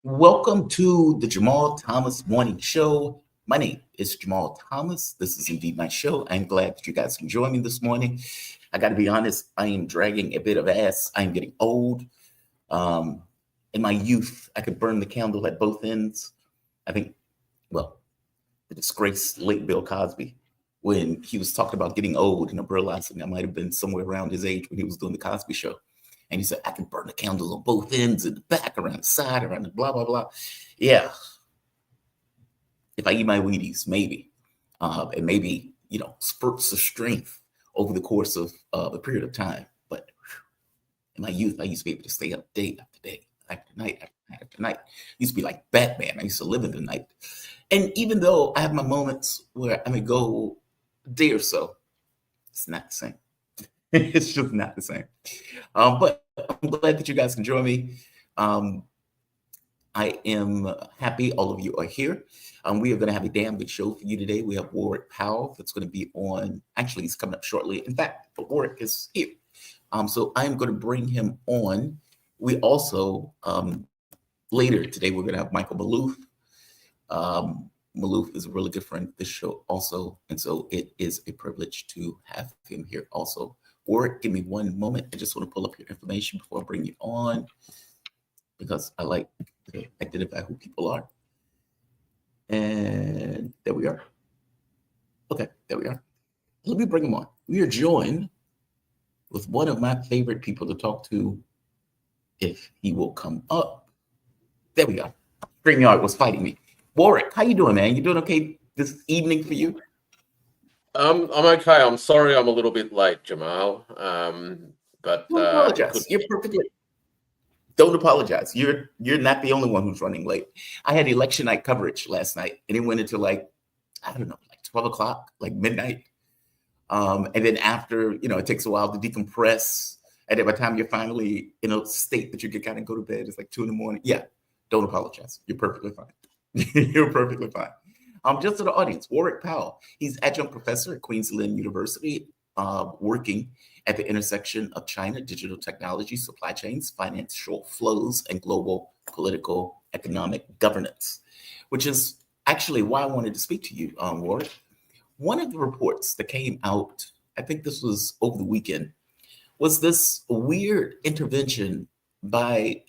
Welcome to the Jamal Thomas Morning Show. My name is Jamal Thomas. This is indeed my show. I'm glad that you guys can join me this morning. I got to be honest, I am dragging a bit of ass. I am getting old. Um, in my youth, I could burn the candle at both ends. I think, well, the disgraced late Bill Cosby, when he was talking about getting old, and I'm realizing I might have been somewhere around his age when he was doing the Cosby Show. And he said, I can burn the candles on both ends, in the back, around the side, around the blah, blah, blah. Yeah. If I eat my Wheaties, maybe. And maybe, spurts of strength over the course of a period of time. But in my youth, I used to be able to stay up day after day, after night, after night, after night. I used to be like Batman. I used to live in the night. And even though I have my moments where I may go a day or so, it's not the same. It's just not the same. But I'm glad that you guys can join me. I am happy all of you are here. We are going to have a damn good show for you today. We have Warwick Powell that's going to be on. Actually, he's coming up shortly. In fact, Warwick is here. So I'm going to bring him on. We also, later today, we're going to have Michael Maloof. Maloof is a really good friend of this show also. And so it is a privilege to have him here also. Warwick, give me one moment. I just want to pull up your information before I bring you on, because I like to identify who people are. And there we are. Okay, there we are. Let me bring him on. We are joined with one of my favorite people to talk to, if he will come up. There we are. StreamYard was fighting me. Warwick, how you doing, man? You doing okay this evening for you? I'm okay. I'm sorry I'm a little bit late, Jamal. But Don't apologize. You're perfectly. Don't apologize. You're not the only one who's running late. I had election night coverage last night, and it went into like 12 o'clock, like midnight. And then after, it takes a while to decompress. And then by the time you're finally in a state that you can kind of go to bed, it's like 2 a.m. Yeah, don't apologize. You're perfectly fine. You're perfectly fine. Just to the audience, Warwick Powell. He's adjunct professor at Queensland University, working at the intersection of China, digital technology, supply chains, financial flows, and global political economic governance, which is actually why I wanted to speak to you, Warwick. One of the reports that came out, I think this was over the weekend, was this weird intervention by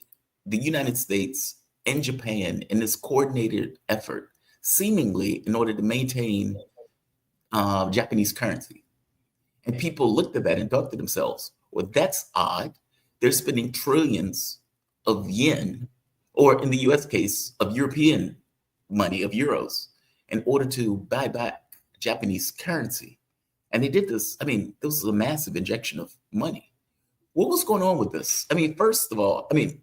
the United States and Japan in this coordinated effort, seemingly in order to maintain Japanese currency. And people looked at that and thought to themselves, well, that's odd. They're spending trillions of yen, or in the US case, of European money, of euros, in order to buy back Japanese currency. And they did this. I mean, this was a massive injection of money. What was going on with this? I mean, first of all, I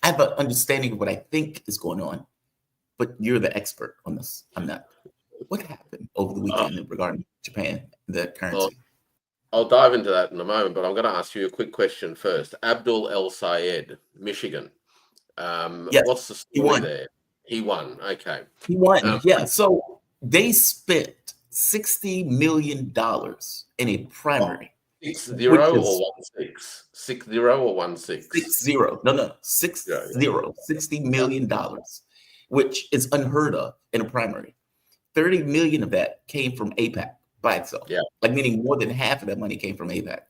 have an understanding of what I think is going on, but you're the expert on this. I'm not. What happened over the weekend regarding Japan, the currency? I'll dive into that in a moment, but I'm going to ask you a quick question first. Abdul El Sayed, Michigan. Yes, what's the story there? He won. Okay. He won. Yeah. So they spent $60 million in a primary. 6-0 or 1-6? 6-0 or 1-6? 6-0. No. 6-0. $60 million, which is unheard of in a primary. 30 million of that came from AIPAC by itself. Yeah. Like, meaning more than half of that money came from AIPAC.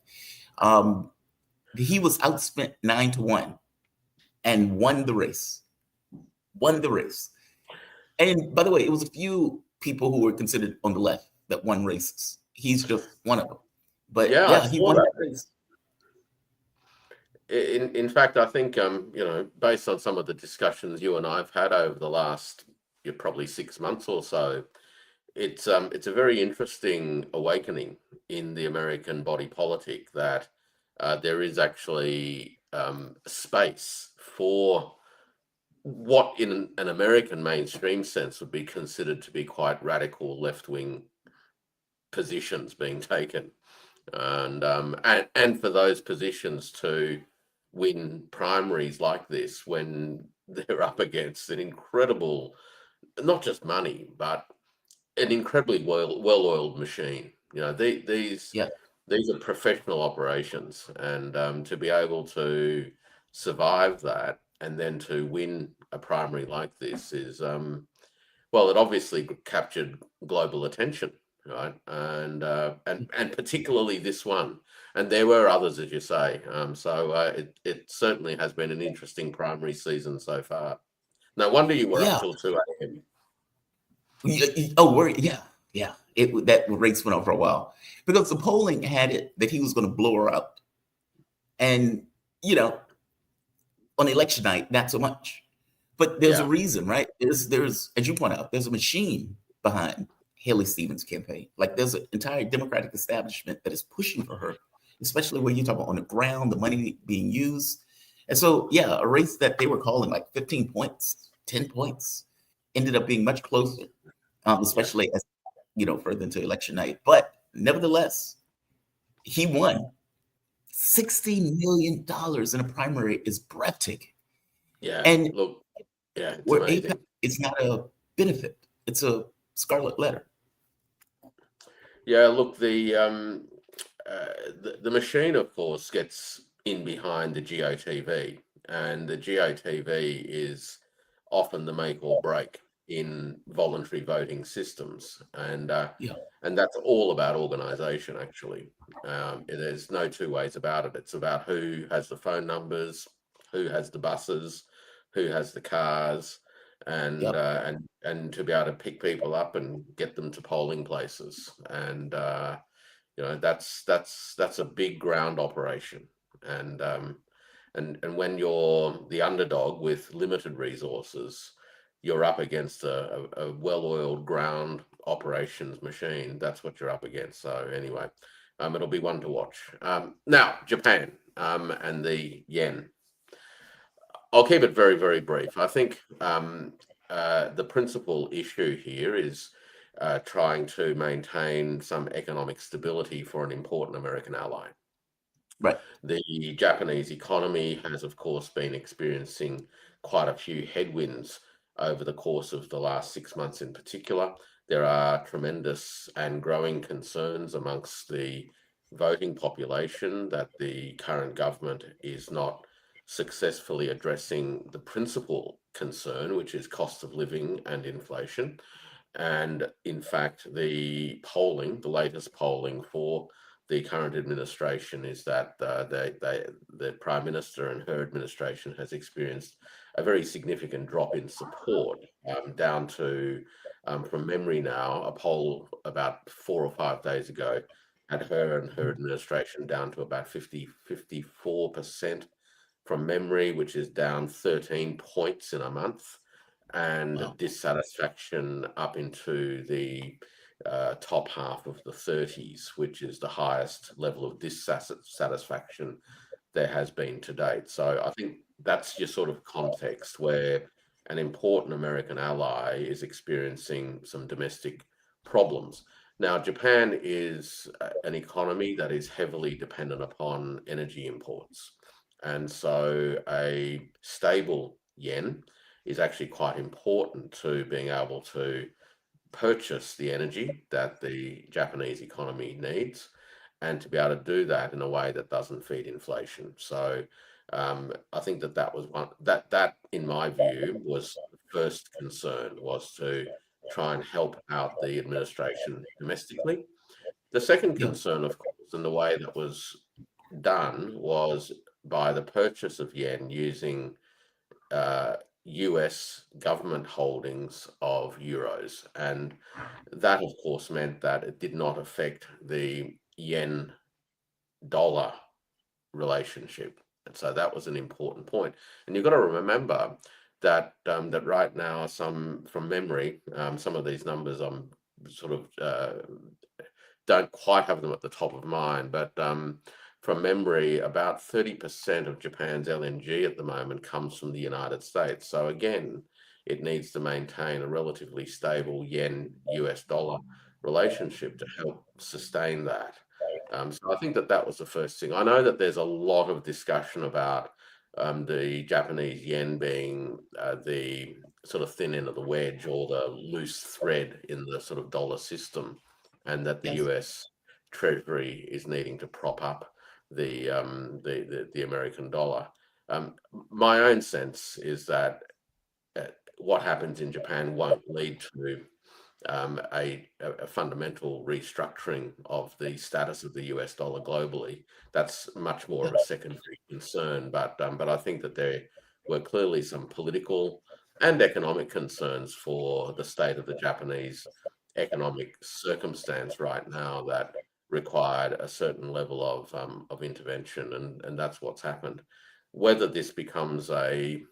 He was outspent 9-1 and won the race. And by the way, it was a few people who were considered on the left that won races. He's just one of them. But yeah, he won that race. In fact, I think based on some of the discussions you and I've had over the last probably 6 months or so, it's a very interesting awakening in the American body politic that there is actually space for what in an American mainstream sense would be considered to be quite radical left-wing positions being taken, and for those positions to win primaries like this when they're up against an incredible, not just money, but an incredibly well-oiled machine. These are professional operations, and to be able to survive that and then to win a primary like this is well, it obviously captured global attention, right? And particularly this one, and there were others, as you say. It certainly has been an interesting primary season so far. No wonder you were up Yeah. till 2 a.m. Oh, yeah, yeah. That race went on for a while because the polling had it that he was going to blow her out, and you know, on election night, not so much. But there's a Yeah, reason, right? There's as you point out, there's a machine behind Haley Stevens' campaign. Like there's an entire Democratic establishment that is pushing for her, especially when you talk about on the ground, the money being used. And so, yeah, a race that they were calling like 15 points, 10 points, ended up being much closer, yeah, especially as further into election night. But nevertheless, he won. $60 million in a primary is breathtaking. yeah. And Look, yeah, it's where AIPAC, amazing. it's not a benefit, it's a scarlet letter. Yeah, look, the machine, of course, gets in behind the GOTV, and the GOTV is often the make or break in voluntary voting systems, Yeah, and that's all about organisation. Actually, there's no two ways about it. It's about who has the phone numbers, who has the buses, who has the cars, and yep, to be able to pick people up and get them to polling places, and that's a big ground operation, and and when you're the underdog with limited resources, you're up against a well-oiled ground operations machine. That's what you're up against. So anyway, it'll be one to watch. Now, Japan, and the yen. I'll keep it very, very brief. I think the principal issue here is trying to maintain some economic stability for an important American ally. right, The Japanese economy has, of course, been experiencing quite a few headwinds over the course of the last 6 months in particular. There are tremendous and growing concerns amongst the voting population that the current government is not successfully addressing the principal concern, which is cost of living and inflation. And in fact, the latest polling for the current administration is that the Prime Minister and her administration has experienced a very significant drop in support, down to, from memory now, a poll about 4 or 5 days ago had her and her administration down to about 54% from memory, which is down 13 points in a month, and wow, dissatisfaction up into the top half of the 30s, which is the highest level of dissatisfaction there has been to date. So I think that's your sort of context where an important American ally is experiencing some domestic problems. Now, Japan is an economy that is heavily dependent upon energy imports. And so a stable yen is actually quite important to being able to purchase the energy that the Japanese economy needs, and to be able to do that in a way that doesn't feed inflation. So I think that was one that in my view was the first concern, was to try and help out the administration domestically. The second yeah, concern, of course, and the way that was done, was by the purchase of yen using uh, US government holdings of euros. And that, of course, meant that it did not affect the yen dollar relationship. And so that was an important point. And you've got to remember that that right now, some from memory, some of these numbers I'm sort of don't quite have them at the top of mind, but from memory, about 30% of Japan's LNG at the moment comes from the United States. So again, it needs to maintain a relatively stable yen US dollar relationship to help sustain that. So I think that was the first thing. I know that there's a lot of discussion about the Japanese yen being the sort of thin end of the wedge, or the loose thread in the sort of dollar system, and that the yes, US Treasury is needing to prop up the American dollar. My own sense is that what happens in Japan won't lead to a fundamental restructuring of the status of the US dollar globally. That's much more of a secondary concern. But I think that there were clearly some political and economic concerns for the state of the Japanese economic circumstance right now that required a certain level of intervention, and that's what's happened. Whether this becomes a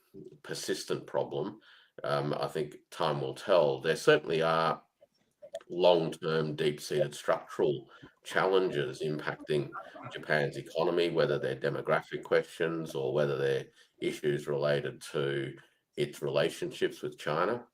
persistent problem, I think time will tell. There certainly are long-term, deep-seated structural challenges impacting Japan's economy, whether they're demographic questions or whether they're issues related to its relationships with China.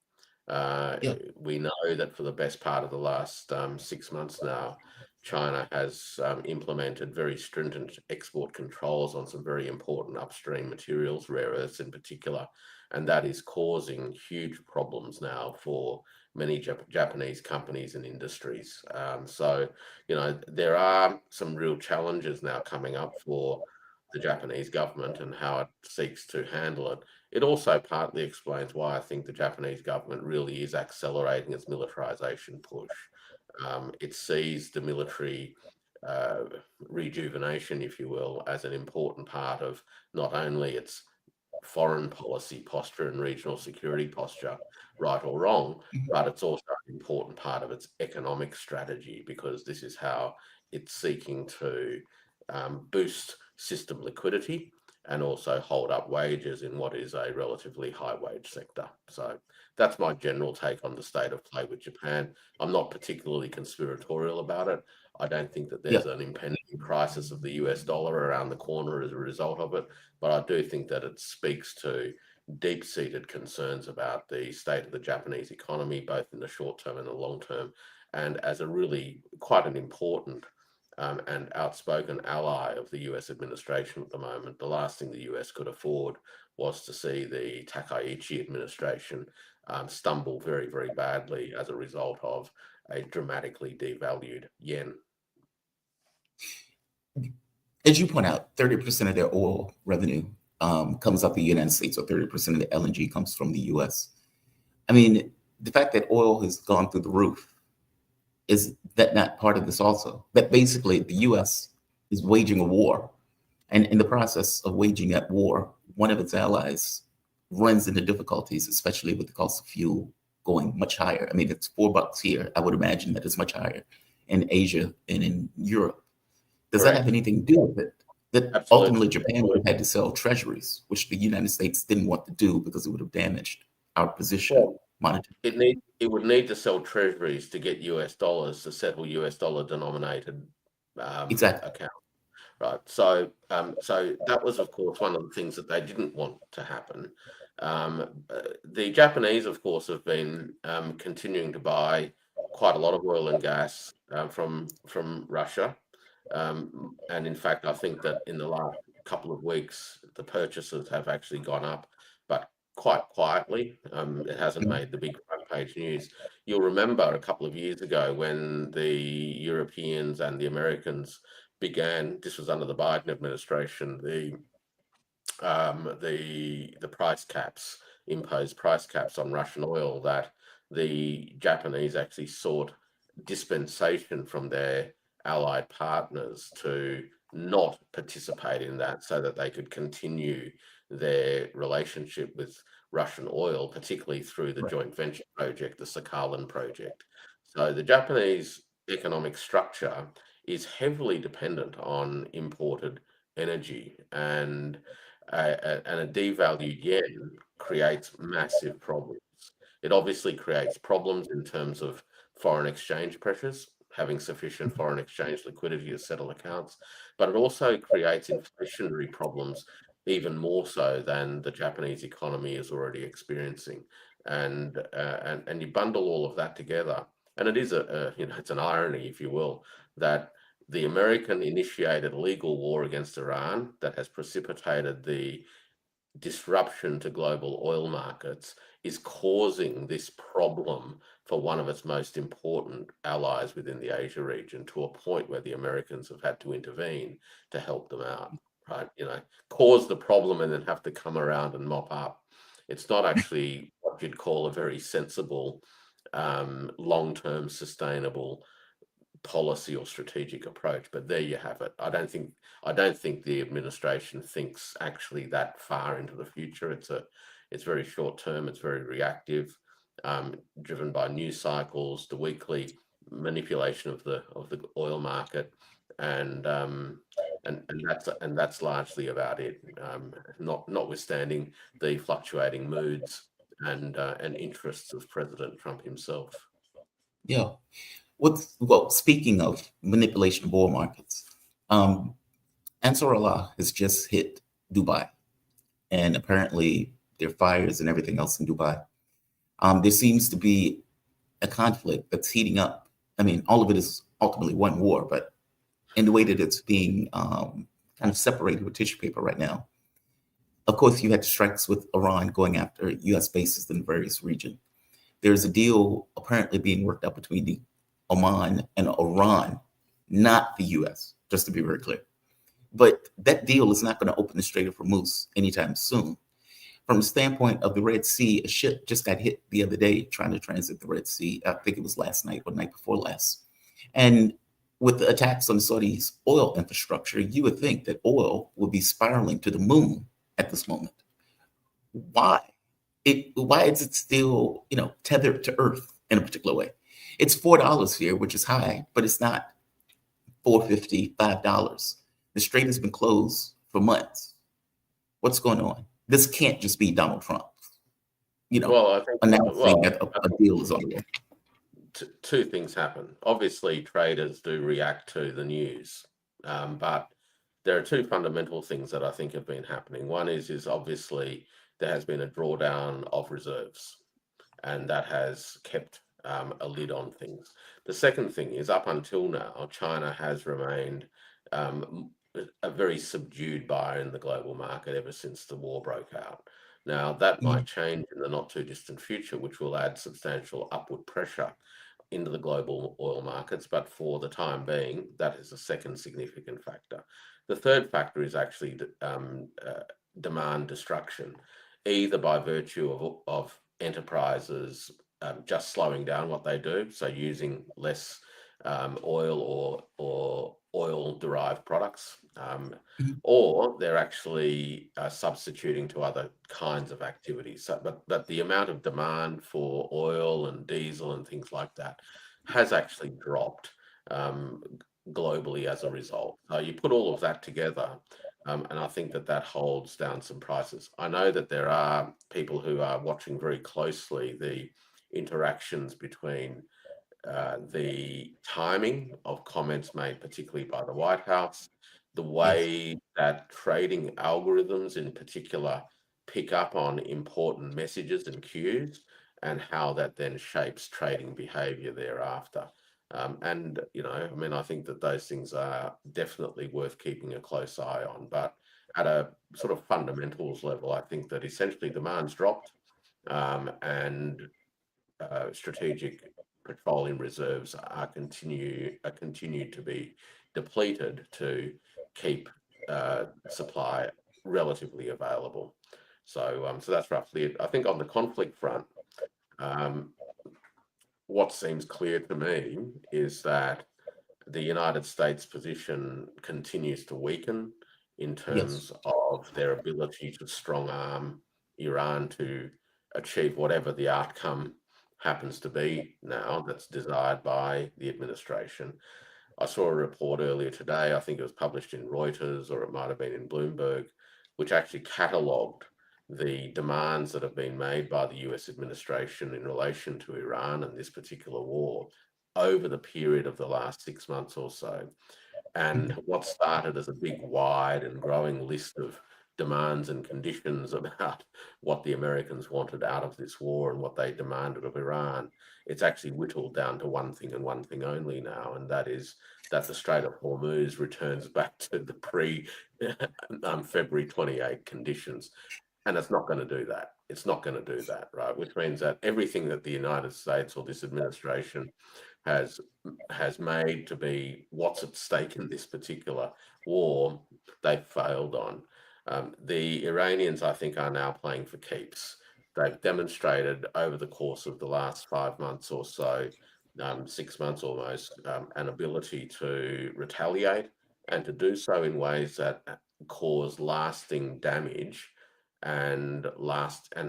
Yeah. We know that for the best part of the last 6 months now, China has implemented very stringent export controls on some very important upstream materials, rare earths in particular, and that is causing huge problems now for many Japanese companies and industries. So, there are some real challenges now coming up for the Japanese government and how it seeks to handle it. It also partly explains why I think the Japanese government really is accelerating its militarization push. It sees the military uh, rejuvenation, if you will, as an important part of not only its foreign policy posture and regional security posture, right or wrong, Mhm. but it's also an important part of its economic strategy because this is how it's seeking to boost system liquidity and also hold up wages in what is a relatively high wage sector. So that's my general take on the state of play with Japan. I'm not particularly conspiratorial about it. I don't think that Yeah. there's an impending crisis of the US dollar around the corner as a result of it, but I do think that it speaks to deep-seated concerns about the state of the Japanese economy, both in the short term and the long term, and as a really quite an important and outspoken ally of the US administration at the moment. The last thing the US could afford was to see the Takaichi administration stumble very, very badly as a result of a dramatically devalued yen. As you point out, 30% of their oil revenue comes out the United States, or 30% of the LNG comes from the US. I mean, the fact that oil has gone through the roof, is that not part of this also? That basically the US is waging a war. And in the process of waging that war, one of its allies runs into difficulties, especially with the cost of fuel going much higher. I mean, it's $4 here. I would imagine that it's much higher in Asia and in Europe. Does that have Correct. anything to do with it? That Absolutely. ultimately Japan would have had to sell treasuries, which the United States didn't want to do because it would have damaged our position Well, monetarily. it would need to sell treasuries to get US dollars to settle US dollar denominated Exactly. account, right? So that was, of course, one of the things that they didn't want to happen. The Japanese, of course, have been continuing to buy quite a lot of oil and gas from Russia, and in fact, I think that in the last couple of weeks, the purchases have actually gone up, but quite quietly. It hasn't Mhm. made the big front page news. You'll remember a couple of years ago when the Europeans and the Americans began, this was under the Biden administration, the price caps, imposed price caps on Russian oil, that the Japanese actually sought dispensation from their allied partners to not participate in that so that they could continue their relationship with Russian oil, particularly through the Right. joint venture project, the Sakhalin project. So the Japanese economic structure is heavily dependent on imported energy, and a devalued yen creates massive problems. It obviously creates problems in terms of foreign exchange pressures, having sufficient foreign exchange liquidity to settle accounts, but it also creates inflationary problems even more so than the Japanese economy is already experiencing. And you bundle all of that together, and it is it's an irony, if you will, that the American initiated legal war against Iran that has precipitated the disruption to global oil markets is causing this problem for one of its most important allies within the Asia region, to a point where the Americans have had to intervene to help them out. right? Cause the problem and then have to come around and mop up. It's not actually what you'd call a very sensible, long-term sustainable policy or strategic approach. But there you have it. I don't think the administration thinks actually that far into the future. It's very short term. It's very reactive, driven by news cycles, the weekly manipulation of the oil market, and that's largely about it. Notwithstanding the fluctuating moods and interests of President Trump himself. Yeah. Well, speaking of manipulation of oil markets, um, Ansar Allah has just hit Dubai, and apparently there are fires and everything else in Dubai. There seems to be a conflict that's heating up. I mean, all of it is ultimately one war, but in the way that it's being kind of separated with tissue paper right now. Of course, you had strikes with Iran going after U.S. bases in various regions. There's a deal apparently being worked out between the Oman and Iran, not the U.S., just to be very clear. But that deal is not going to open the Strait of Hormuz anytime soon. From the standpoint of the Red Sea, a ship just got hit the other day trying to transit the Red Sea. I think it was last night or the night before last. And with the attacks on Saudi's oil infrastructure, you would think that oil would be spiraling to the moon at this moment. Why? Why is it still, tethered to Earth in a particular way? It's $4 here, which is high, but it's not $4.50, $5. The strait has been closed for months. What's going on? This can't just be Donald Trump, Well, I think announcing that a deal is on the way. Two things happen. Obviously, traders do react to the news, but there are two fundamental things that I think have been happening. One is obviously there has been a drawdown of reserves, and that has kept a lid on things. The second thing is, up until now, China has remained a very subdued buyer in the global market ever since the war broke out. Now, that might change in the not too distant future, which will add substantial upward pressure into the global oil markets. But for the time being, that is a second significant factor. The third factor is actually demand destruction, either by virtue of enterprises just slowing down what they do, so using less oil or oil-derived products, or they're actually substituting to other kinds of activities. But the amount of demand for oil and diesel and things like that has actually dropped globally as a result. You put all of that together, and I think that holds down some prices. I know that there are people who are watching very closely the interactions between the timing of comments made, particularly by the White House, the way that trading algorithms in particular pick up on important messages and cues, and how that then shapes trading behavior thereafter. I think that those things are definitely worth keeping a close eye on. But at a sort of fundamentals level, I think that essentially demand's dropped, and strategic petroleum reserves are continued to be depleted to keep supply relatively available. So that's roughly it. I think on the conflict front, what seems clear to me is that the United States position continues to weaken in terms of their ability to strong arm Iran to achieve whatever the outcome happens to be now that's desired by the administration. I saw a report earlier today, I think it was published in Reuters, or it might have been in Bloomberg, which actually catalogued the demands that have been made by the US administration in relation to Iran and this particular war over the period of the last 6 months or so. And what started as a big, wide and growing list of demands and conditions about what the Americans wanted out of this war and what they demanded of Iran, it's actually whittled down to one thing and one thing only now, and that is that the Strait of Hormuz returns back to the pre-February 28 conditions. And it's not going to do that. It's not going to do that, right? Which means that everything that the United States or this administration has made to be what's at stake in this particular war, they've failed on. The Iranians, I think, are now playing for keeps. They've demonstrated over the course of the last 5 months or so, 6 months almost, an ability to retaliate and to do so in ways that cause lasting damage and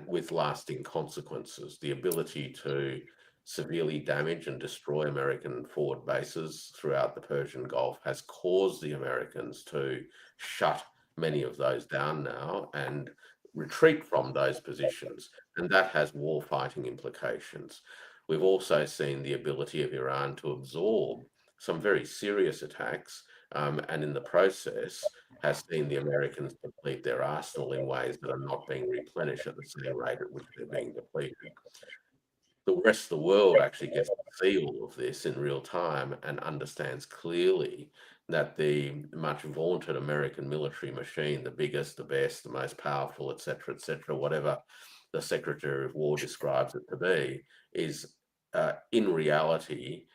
with lasting consequences. The ability to severely damage and destroy American forward bases throughout the Persian Gulf has caused the Americans to shut many of those down now and retreat from those positions. And that has war fighting implications. We've also seen the ability of Iran to absorb some very serious attacks, and in the process has seen the Americans deplete their arsenal in ways that are not being replenished at the same rate at which they're being depleted. The rest of the world actually gets to see all of this in real time and understands clearly that the much vaunted American military machine, the biggest, the best, the most powerful, etc., whatever the Secretary of War describes it to be, is in reality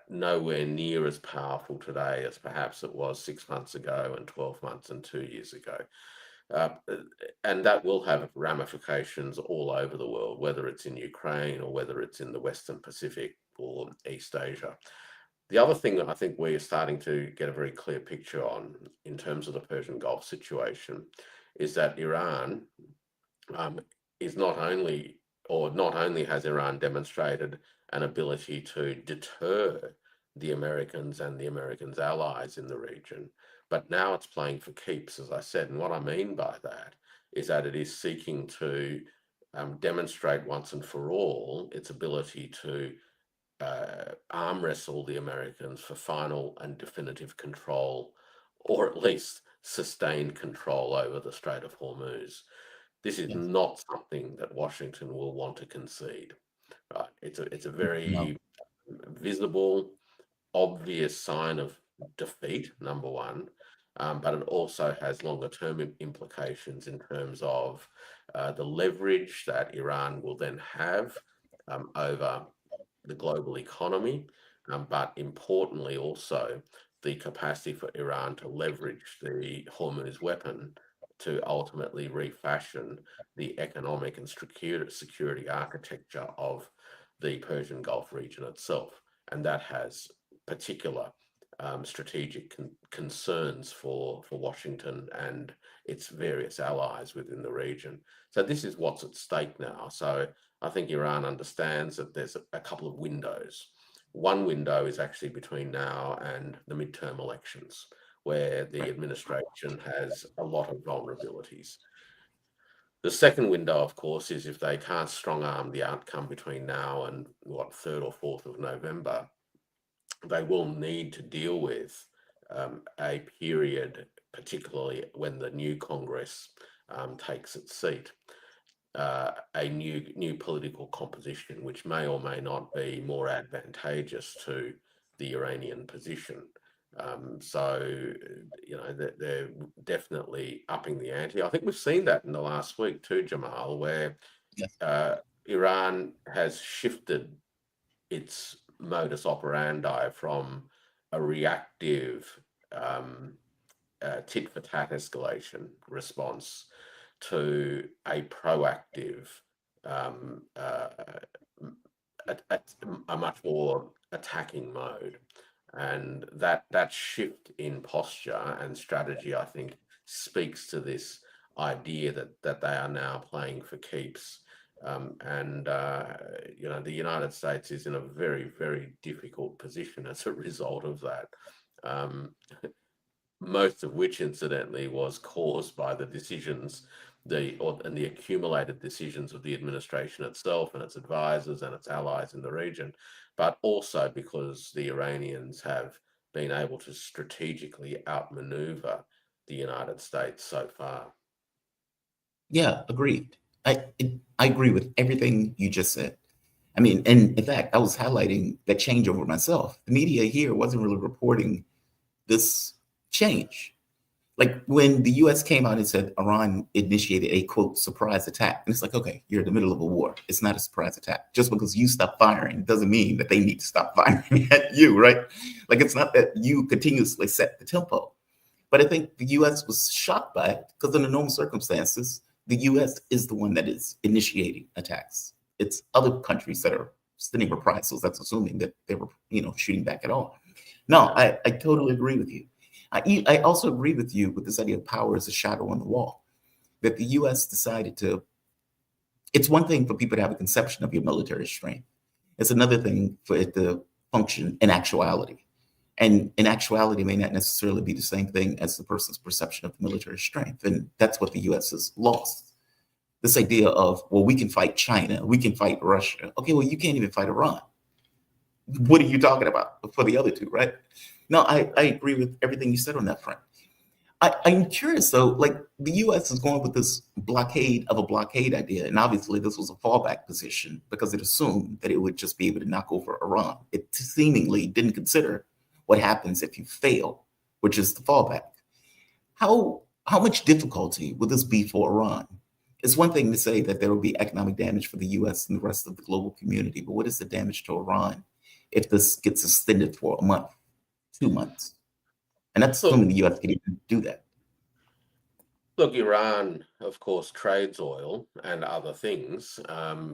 nowhere near as powerful today as perhaps it was 6 months ago and 12 months and 2 years ago. And that will have ramifications all over the world, whether it's in Ukraine or whether it's in the Western Pacific or East Asia. The other thing that I think we're starting to get a very clear picture on in terms of the Persian Gulf situation is that Iran is not only has Iran demonstrated an ability to deter the Americans and the Americans' allies in the region, but now it's playing for keeps, as I said. And what I mean by that is that it is seeking to demonstrate once and for all its ability to arm wrestle the Americans for final and definitive control, or at least sustained control over the Strait of Hormuz. This is not something that Washington will want to concede. Right? It's a very visible, obvious sign of defeat, number one, but it also has longer term implications in terms of the leverage that Iran will then have over the global economy, but importantly also the capacity for Iran to leverage the Hormuz weapon to ultimately refashion the economic and security architecture of the Persian Gulf region itself. And that has particular strategic concerns for Washington and its various allies within the region. So this is what's at stake now. So I think Iran understands that there's a couple of windows. One window is actually between now and the midterm elections, where the administration has a lot of vulnerabilities. The second window, of course, is if they can't strong arm the outcome between now and 3rd or 4th of November, they will need to deal with a period, particularly when the new Congress takes its seat, a new political composition, which may or may not be more advantageous to the Iranian position. So, they're definitely upping the ante. I think we've seen that in the last week too, Jamal, where Iran has shifted its modus operandi from a reactive tit-for-tat escalation response to a proactive, a much more attacking mode. And that shift in posture and strategy, I think, speaks to this idea that they are now playing for keeps. The United States is in a very, very difficult position as a result of that. Most of which, incidentally, was caused by the decisions, and the accumulated decisions of the administration itself and its advisors and its allies in the region, but also because the Iranians have been able to strategically outmaneuver the United States so far. Yeah, agreed. I agree with everything you just said. I mean, and in fact, I was highlighting that changeover myself. The media here wasn't really reporting this change. Like when the US came out and said Iran initiated a quote surprise attack. And it's like, okay, you're in the middle of a war. It's not a surprise attack. Just because you stop firing doesn't mean that they need to stop firing at you, right? Like it's not that you continuously set the tempo. But I think the US was shocked by it because under normal circumstances, the US is the one that is initiating attacks. It's other countries that are sending reprisals. That's assuming that they were, shooting back at all. No, I totally agree with you. I also agree with you with this idea of power as a shadow on the wall. That the U.S. decided to. It's one thing for people to have a conception of your military strength. It's another thing for it to function in actuality. And in actuality, may not necessarily be the same thing as the person's perception of military strength. And that's what the U.S. has lost. This idea of, well, we can fight China, we can fight Russia. Okay, well, you can't even fight Iran. What are you talking about for the other two, right? No, I agree with everything you said on that front. I'm curious though, like the US is going with this blockade of a blockade idea. And obviously, this was a fallback position because it assumed that it would just be able to knock over Iran. It seemingly didn't consider what happens if you fail, which is the fallback. How much difficulty will this be for Iran? It's one thing to say that there will be economic damage for the US and the rest of the global community, but what is the damage to Iran if this gets extended for a month, 2 months? And that's assuming Look, the US can even do that. look, Iran, of course, trades oil and other things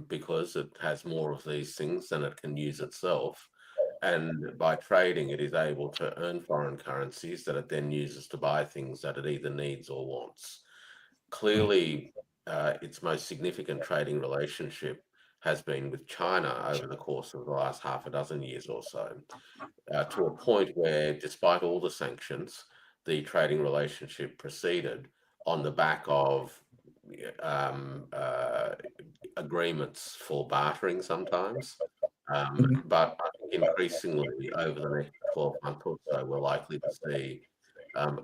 because it has more of these things than it can use itself. And by trading, it is able to earn foreign currencies that it then uses to buy things that it either needs or wants. Right. Clearly, its most significant trading relationship has been with China over the course of the last half a dozen years or so, to a point where, despite all the sanctions, the trading relationship proceeded on the back of um, uh, agreements for bartering sometimes. Mhm. But I think increasingly over the next 12 months or so, we're likely to see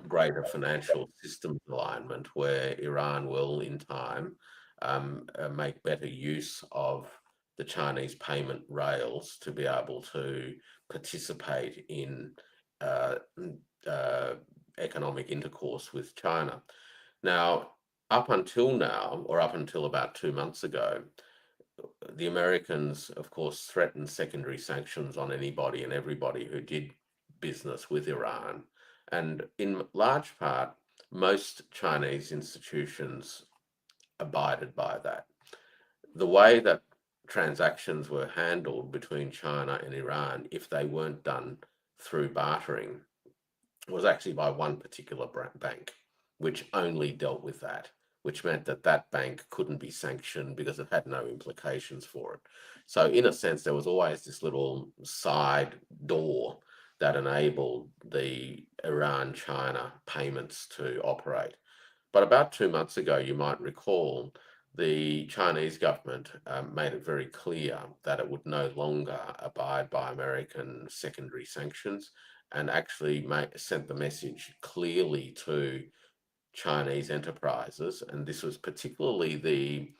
greater financial systems alignment where Iran will, in time, make better use of the Chinese payment rails to be able to participate in uh, uh, economic intercourse with China. Now, up until now, or up until about 2 months ago, the Americans, of course, threatened secondary sanctions on anybody and everybody who did business with Iran. And in large part, most Chinese institutions abided by that. The way that transactions were handled between China and Iran, if they weren't done through bartering, was actually by one particular bank, which only dealt with that, which meant that that bank couldn't be sanctioned because it had no implications for it. So, in a sense, there was always this little side door that enabled the Iran China payments to operate. But about 2 months ago, you might recall, the Chinese government made it very clear that it would no longer abide by American secondary sanctions and actually sent the message clearly to Chinese enterprises. And this was particularly the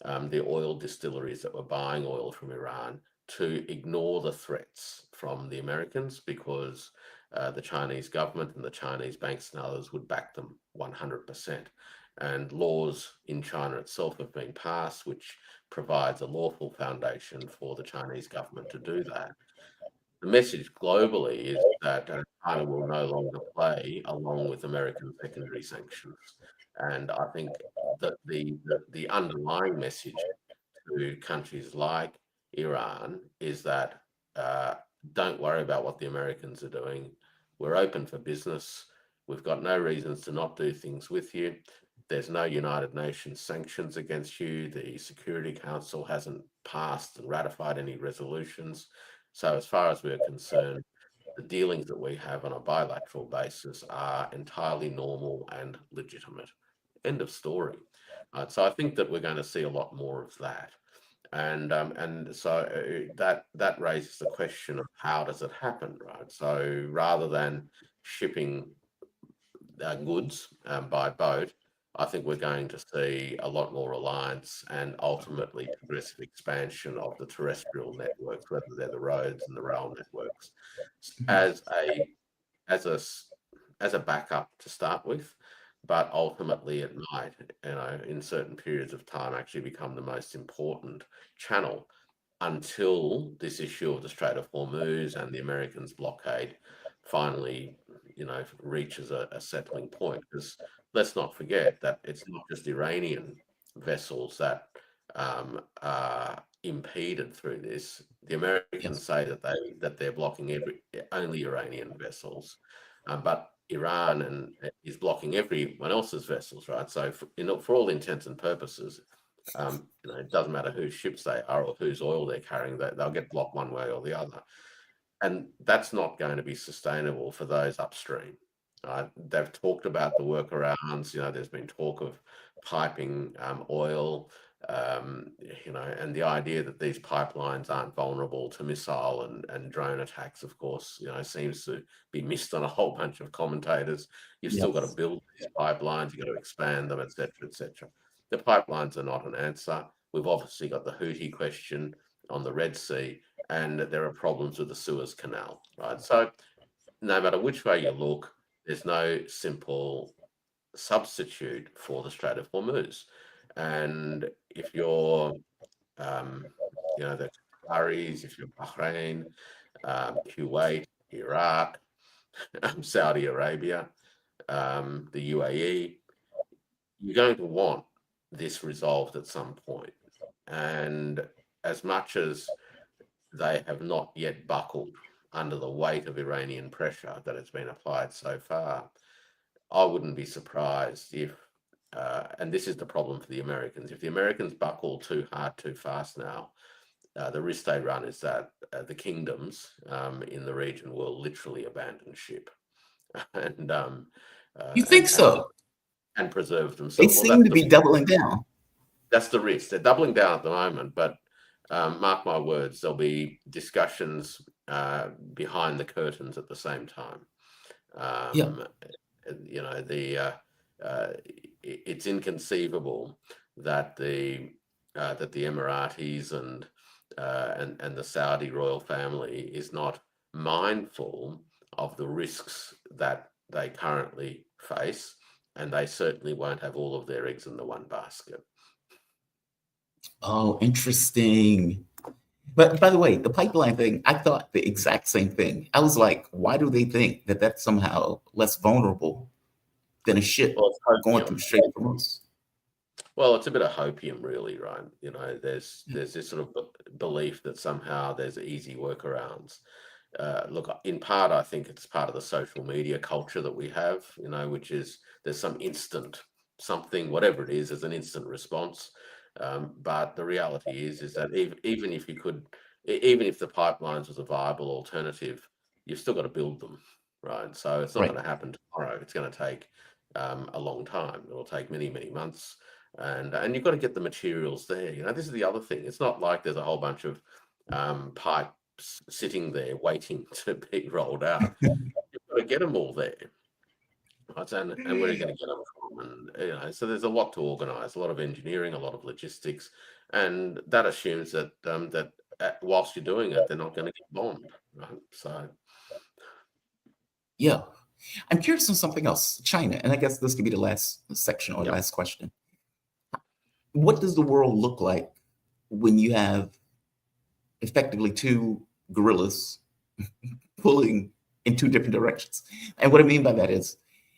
oil distilleries that were buying oil from Iran to ignore the threats from the Americans because the Chinese government and the Chinese banks and others would back them 100%. And laws in China itself have been passed, which provides a lawful foundation for the Chinese government to do that. The message globally is that China will no longer play along with American secondary sanctions. And I think that the underlying message to countries like Iran is that uh, don't worry about what the Americans are doing. We're open for business. We've got no reasons to not do things with you. There's no United Nations sanctions against you. The Security Council hasn't passed and ratified any resolutions. So, as far as we're concerned, the dealings that we have on a bilateral basis are entirely normal and legitimate. End of story. So I think that we're going to see a lot more of that, and so that raises the question of how does it happen, right? So rather than shipping goods by boat, I think we're going to see a lot more reliance and ultimately progressive expansion of the terrestrial networks, whether they're the roads and the rail networks, Mhm. as a as a as a backup to start with. but ultimately it might, in certain periods of time, actually become the most important channel until this issue of the Strait of Hormuz and the Americans' blockade finally, reaches a settling point. Because let's not forget that it's not just Iranian vessels that are impeded through this. The Americans Yes. say that they're blocking only Iranian vessels, but Iran is blocking everyone else's vessels, right? So, for all intents and purposes, it doesn't matter whose ships they are or whose oil they're carrying; they'll get blocked one way or the other, and that's not going to be sustainable for those upstream. They've talked about the workarounds. There's been talk of piping oil, and the idea that these pipelines aren't vulnerable to missile and drone attacks, of course, seems to be missed on a whole bunch of commentators. You've still got to Yes. build these pipelines, you've got to expand them, etc., etc. The pipelines are not an answer. We've obviously got the Houthi question on the Red Sea, and there are problems with the Suez Canal, right? So no matter which way you look, there's no simple substitute for the Strait of Hormuz. And if you're, the Qataris, if you're Bahrain, Kuwait, Iraq, Saudi Arabia, the UAE, you're going to want this resolved at some point. And as much as they have not yet buckled under the weight of Iranian pressure that has been applied so far, I wouldn't be surprised if, and this is the problem for the Americans, if the Americans buckle too hard, too fast now, the risk they run is that the kingdoms in the region will literally abandon ship and You think and so? preserve They themselves. Well, seem to be doubling down. that's the risk. They're doubling down at the moment, but mark my words, there'll be discussions behind the curtains at the same time. Yeah. Um, it's inconceivable that the Emiratis and the Saudi royal family is not mindful of the risks that they currently face, and they certainly won't have all of their eggs in the one basket. Oh, interesting. But by the way, the pipeline thing, I thought the exact same thing. I was like, why do they think that that's somehow less vulnerable than a ship Well, it's going through hopium. Strait of Hormuz? Well, it's a bit of hopium, really, right? There's this sort of belief that somehow there's easy workarounds. Look, in part, I think it's part of the social media culture that we have, which is there's some instant something, whatever it is, there's an instant response. But the reality is that even if you could, even if the pipelines was a viable alternative, you've still got to build them, right? So it's not Right. going to happen tomorrow. It's going to take a long time. It'll take many, many months, and you've got to get the materials there. This is the other thing. It's not like there's a whole bunch of pipe sitting there waiting to be rolled out. You've got to get them all there. Right? And where are you going to get them from? And so there's a lot to organise, a lot of engineering, a lot of logistics, and that assumes that whilst you're doing it, they're not going to get bombed. Right? So Yeah. I'm curious on something else. China, and I guess this could be the last section or yeah, last question. What does the world look like when you have effectively two gorillas pulling in two different directions? And what I mean by that is,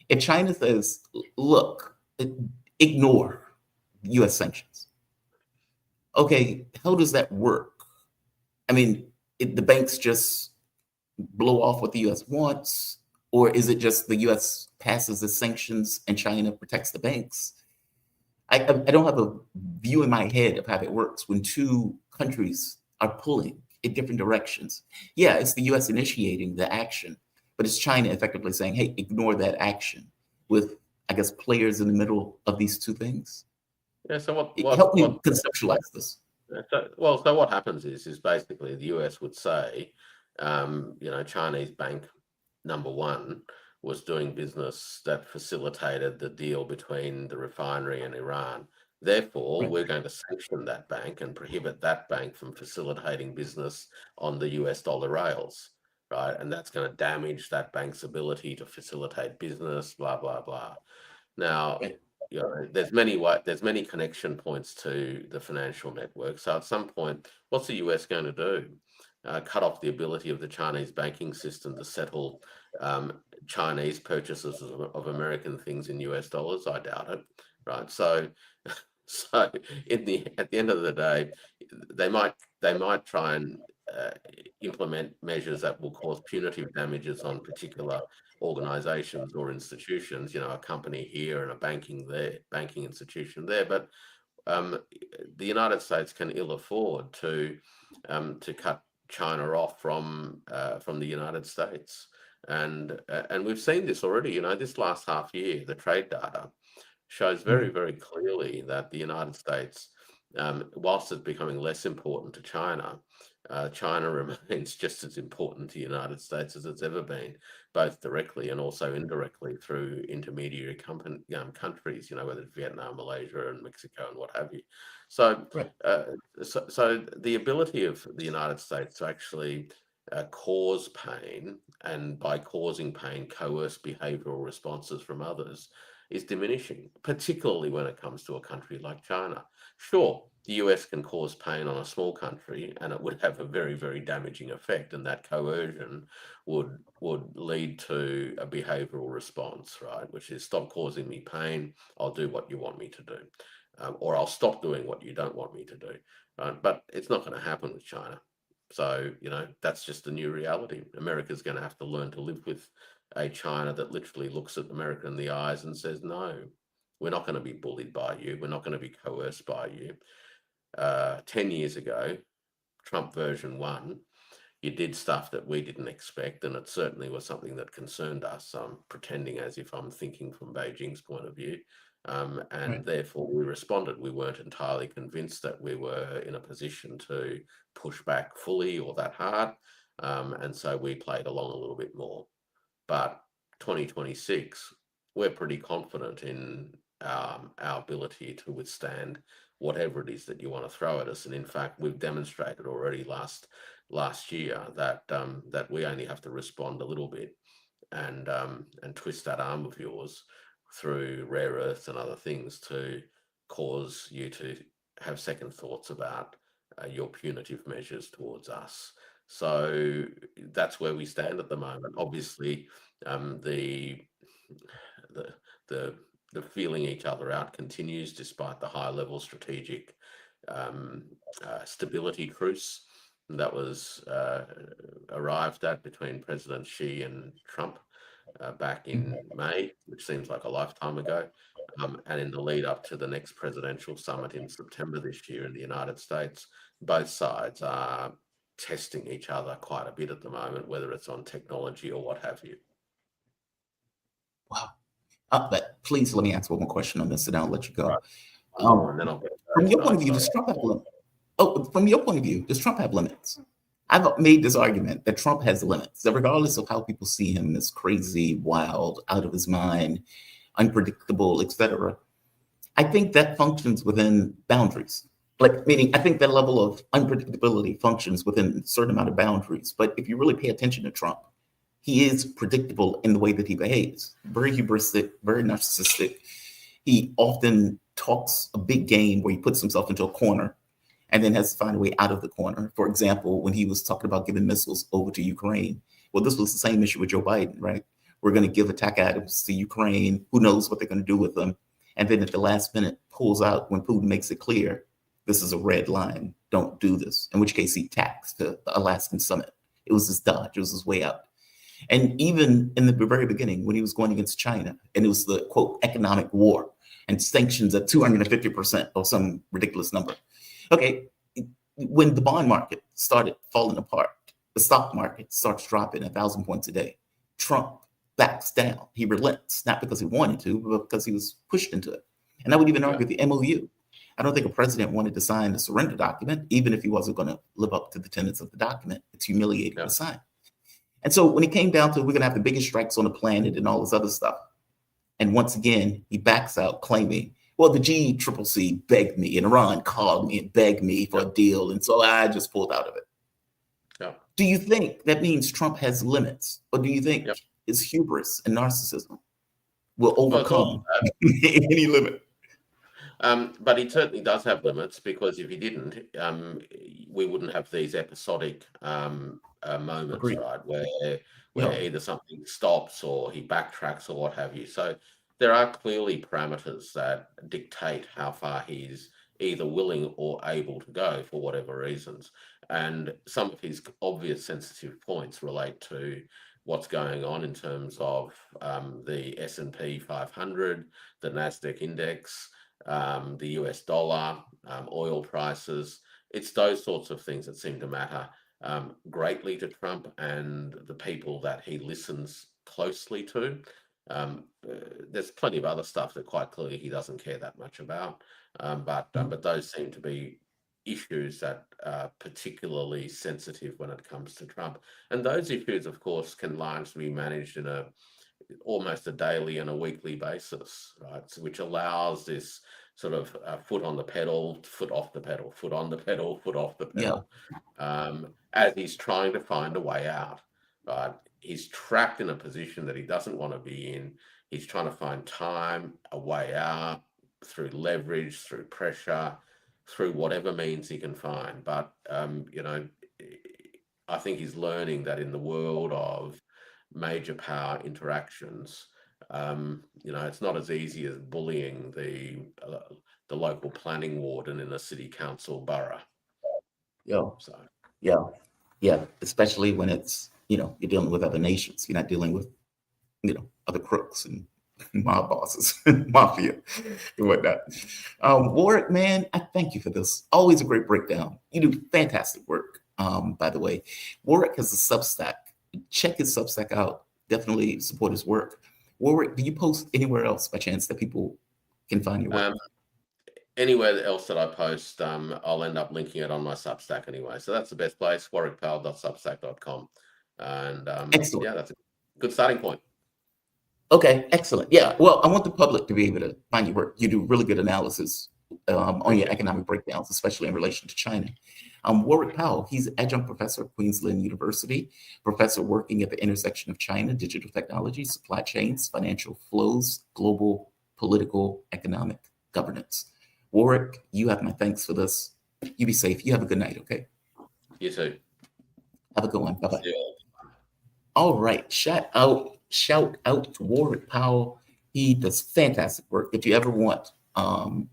if China says, look, ignore US sanctions, okay, how does that work? I mean, the banks just blow off what the US wants, or is it just the US passes the sanctions and China protects the banks? I don't have a view in my head of how it works when two countries are pulling in different directions. Yeah, it's the US initiating the action, but it's China effectively saying, hey, ignore that action with, I guess, players in the middle of these two things. yeah. So Help me conceptualize this. so what happens is basically the US would say, Chinese bank number one was doing business that facilitated the deal between the refinery and Iran. Therefore, Right. we're going to sanction that bank and prohibit that bank from facilitating business on the US dollar rails, right? And that's going to damage that bank's ability to facilitate business, blah, blah, blah. Now, Okay. there's many connection points to the financial network. So at some point, what's the US going to do? Cut off the ability of the Chinese banking system to settle Chinese purchases of American things in US dollars? I doubt it, right? So, so at the end of the day, they might try and implement measures that will cause punitive damages on particular organizations or institutions, a company here and a banking institution there. But the United States can ill afford to cut China off from the United States, and we've seen this already. This last half year, the trade data shows very, very clearly that the United States, whilst it's becoming less important to China, China remains just as important to the United States as it's ever been, both directly and also indirectly through intermediary countries, whether it's Vietnam, Malaysia, and Mexico, and what have you. So, Right. so the ability of the United States to actually cause pain, and by causing pain, coerce behavioral responses from others, is diminishing, particularly when it comes to a country like China. Sure, the US can cause pain on a small country, and it would have a very, very damaging effect, and that coercion would lead to a behavioral response, right? Which is, stop causing me pain, I'll do what you want me to do, or I'll stop doing what you don't want me to do, right? But it's not going to happen with China. So, that's just the new reality. America's going to have to learn to live with a China that literally looks at America in the eyes and says, no, we're not going to be bullied by you. We're not going to be coerced by you. 10 years ago, Trump version 1, you did stuff that we didn't expect, and it certainly was something that concerned us. I'm pretending as if I'm thinking from Beijing's point of view. And Right. therefore we responded. We weren't entirely convinced that we were in a position to push back fully or that hard. And so we played along a little bit more. But 2026, we're pretty confident in our ability to withstand whatever it is that you want to throw at us. And in fact, we've demonstrated already last year that that we only have to respond a little bit and twist that arm of yours through rare earths and other things to cause you to have second thoughts about your punitive measures towards us. So that's where we stand at the moment. Obviously, the the the feeling each other out continues despite the high level strategic stability truce that was arrived at between President Xi and Trump back in May, which seems like a lifetime ago. And in the lead up to the next presidential summit in September this year in the United States, both sides are testing each other quite a bit at the moment, whether it's on technology or what have you. Wow. But please let me ask one more question on this, and I'll let you go. And then I'll get From your point of view, does Trump have limits? Oh, from your point of view, does Trump have limits? I've made this argument that Trump has limits, that regardless of how people see him as crazy, wild, out of his mind, unpredictable, etc., I think that functions within boundaries. Like, meaning, I think that level of unpredictability functions within a certain amount of boundaries. But if you really pay attention to Trump, he is predictable in the way that he behaves. Very hubristic, very narcissistic. He often talks a big game where he puts himself into a corner and then has to find a way out of the corner. For example, when he was talking about giving missiles over to Ukraine, well, this was the same issue with Joe Biden, right? We're going to give attack items to Ukraine. Who knows what they're going to do with them? And then at the last minute, pulls out when Putin makes it clear, this is a red line. Don't do this. In which case he taxed the Alaskan summit. It was his dodge. It was his way out. And even in the very beginning, when he was going against China, and it was the, quote, economic war and sanctions at 250% or some ridiculous number. Okay, when the bond market started falling apart, the stock market starts dropping 1,000 points a day. Trump backs down. He relents, not because he wanted to, but because he was pushed into it. And I would even argue the MOU. I don't think a president wanted to sign the surrender document, even if he wasn't going to live up to the tenets of the document. It's humiliating to sign. And so when it came down to we're going to have the biggest strikes on the planet and all this other stuff, and once again, he backs out claiming, well, the GCCC begged me and Iran called me and begged me for a deal. And so I just pulled out of it. Do you think that means Trump has limits? Or do you think it's hubris and narcissism? will Well, it's all overcome any limit. But he certainly does have limits, because if he didn't, we wouldn't have these episodic moments, Agreed. right? Where Yo, either something stops or he backtracks or what have you. So there are clearly parameters that dictate how far he's either willing or able to go for whatever reasons. And some of his obvious sensitive points relate to what's going on in terms of the S&P 500, the Nasdaq index, the US dollar, oil prices. It's those sorts of things that seem to matter greatly to Trump and the people that he listens closely to. There's plenty of other stuff that quite clearly he doesn't care that much about, but those seem to be issues that are particularly sensitive when it comes to Trump. And those issues, of course, can largely be managed in almost a daily and a weekly basis, right? So, which allows this sort of foot on the pedal, foot off the pedal, foot on the pedal, foot off the yeah, pedal, as he's trying to find a way out, right? He's trapped in a position that he doesn't want to be in. He's trying to find time, a way out, through leverage, through pressure, through whatever means he can find. But, I think he's learning that in the world of major power interactions, it's not as easy as bullying the local planning warden in a city council borough. yo, So yeah, yeah. Especially when it's, you're dealing with other nations. You're not dealing with, other crooks and mob bosses, mafia, and whatnot. Warwick, man, I thank you for this. Always a great breakdown. You do fantastic work. By the way, Warwick has a Substack. Check his Substack out. Definitely support his work. Warwick, do you post anywhere else by chance that people can find your work? anywhere else that I post, I'll end up linking it on my Substack anyway. So that's the best place, warwickpowell.substack.com. And Excellent. yeah, that's a good starting point. Okay, excellent. Yeah, well, I want the public to be able to find your work. You do really good analysis on your economic breakdowns, especially in relation to China. Warwick Powell, he's adjunct professor at Queensland University, professor working at the intersection of China, digital technology, supply chains, financial flows, global political, economic governance. Warwick, you have my thanks for this. You be safe. You have a good night, okay? You too. Have a good one. Bye-bye. Yeah. All right. Shout out to Warwick Powell. He does fantastic work. If you ever want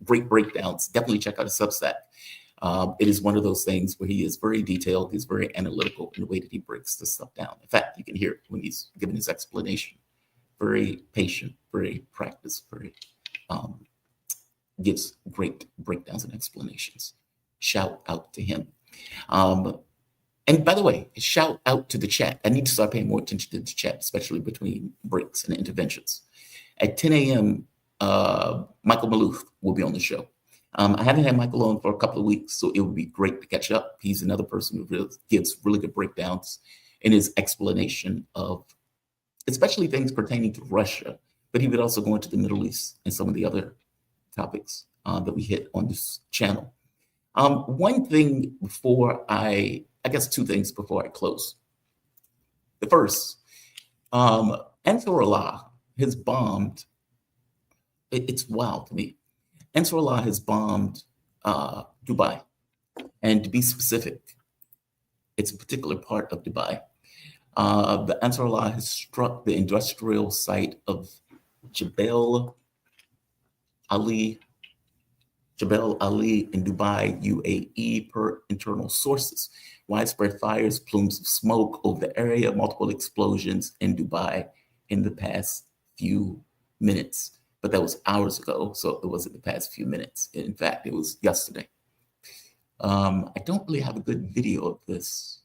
great breakdowns, definitely check out his Substack. It is one of those things where he is very detailed. He's very analytical in the way that he breaks this stuff down. In fact, you can hear it when he's giving his explanation. Very patient, very practiced, very gives great breakdowns and explanations. Shout out to him. And by the way, shout out to the chat. I need to start paying more attention to the chat, especially between breaks and interventions. At 10 a.m., Michael Maloof will be on the show. I haven't had Michael on for a couple of weeks, so it would be great to catch up. He's another person who really gives really good breakdowns in his explanation of especially things pertaining to Russia, but he would also go into the Middle East and some of the other topics that we hit on this channel. One thing before I guess two things before I close. The first, Ansarullah has bombed, it's wild to me. Ansarullah has bombed Dubai. And to be specific, it's a particular part of Dubai. The Ansarullah has struck the industrial site of Jebel Ali in Dubai, UAE, per internal sources. Widespread fires, plumes of smoke over the area, multiple explosions in Dubai in the past few minutes. But that was hours ago, so it wasn't the past few minutes. In fact, it was yesterday. I don't really have a good video of this.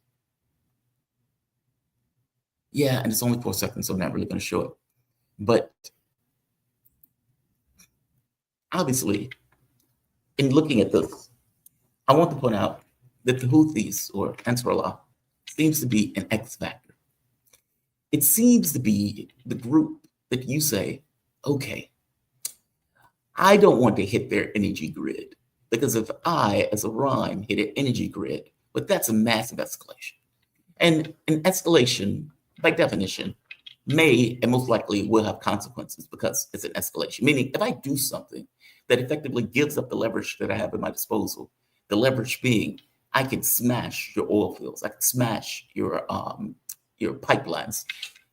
Yeah, and it's only 4 seconds, so I'm not really going to show it. But obviously, in looking at this, I want to point out that the Houthis, or Ansarullah, seems to be an X factor. It seems to be the group that you say, okay, I don't want to hit their energy grid, because if I, as Iran, hit an energy grid, but that's a massive escalation. And an escalation, by definition, may and most likely will have consequences because it's an escalation. Meaning, if I do something that effectively gives up the leverage that I have at my disposal, the leverage being I can smash your oil fields, I can smash your pipelines,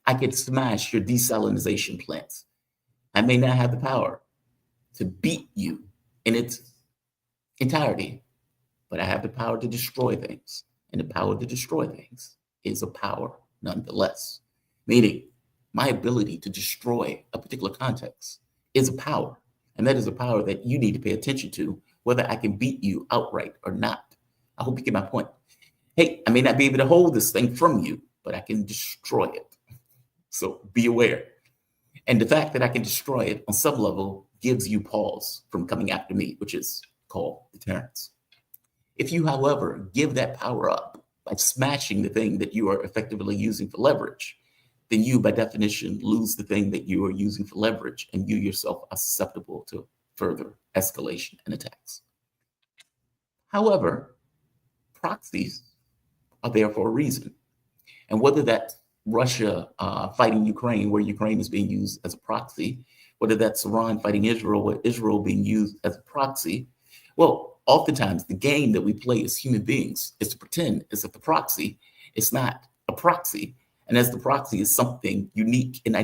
I can smash your desalinization plants. I may not have the power to beat you in its entirety, but I have the power to destroy things. And the power to destroy things is a power nonetheless. Meaning, my ability to destroy a particular context is a power. And that is a power that you need to pay attention to, whether I can beat you outright or not. I hope you get my point. Hey, I may not be able to hold this thing from you, but I can destroy it. So be aware. And the fact that I can destroy it on some level gives you pause from coming after me, which is called deterrence. If you, however, give that power up by smashing the thing that you are effectively using for leverage, then you, by definition, lose the thing that you are using for leverage, and you yourself are susceptible to further escalation and attacks. However, proxies are there for a reason. And whether that's Russia fighting Ukraine, where Ukraine is being used as a proxy, whether that's Iran fighting Israel, where Israel being used as a proxy, well, oftentimes the game that we play as human beings is to pretend as if the proxy is not a proxy, and as the proxy is something unique and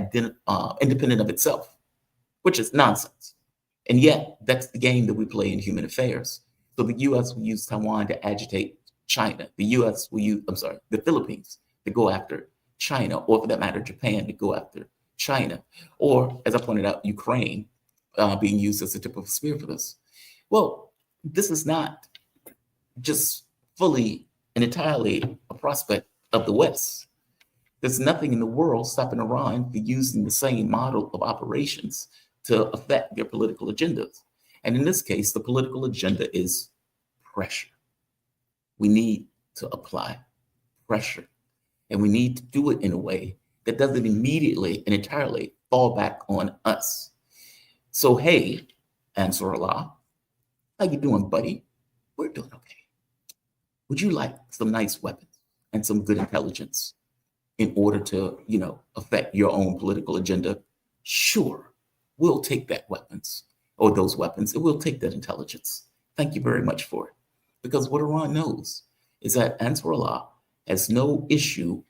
independent of itself, which is nonsense. And yet, that's the game that we play in human affairs. So the U.S. will use Taiwan to agitate China. The U.S. will use, the Philippines to go after China, or for that matter, Japan to go after China. Or, as I pointed out, Ukraine being used as a tip of a spear for this. Well, this is not just fully and entirely a prospect of the West. There's nothing in the world stopping Iran from using the same model of operations to affect their political agendas. And in this case, the political agenda is pressure. We need to apply pressure. And we need to do it in a way that doesn't immediately and entirely fall back on us. So, hey, Ansarullah, how you doing, buddy? We're doing okay. Would you like some nice weapons and some good intelligence in order to, affect your own political agenda? Sure, we'll take that weapons or those weapons, and we'll take that intelligence. Thank you very much for it. Because what Iran knows is that Ansarullah has no issue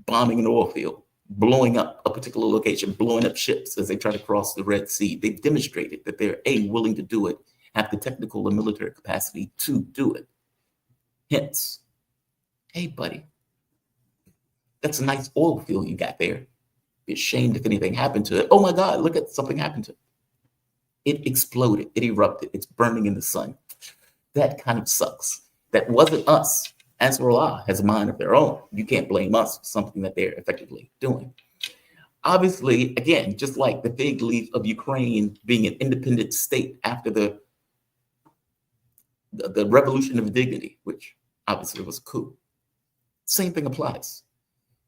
bombing an oil field, blowing up a particular location, blowing up ships as they try to cross the Red Sea. They've demonstrated that they're willing to do it, have the technical and military capacity to do it. Hence, hey, buddy, that's a nice oil field you got there. Be ashamed if anything happened to it. Oh my God, look at something happened to it. It exploded, it erupted, it's burning in the sun. That kind of sucks. That wasn't us. Ansarullah has a mind of their own. You can't blame us for something that they're effectively doing. Obviously, again, just like the fig leaf of Ukraine being an independent state after the revolution of dignity, which obviously was a coup, same thing applies.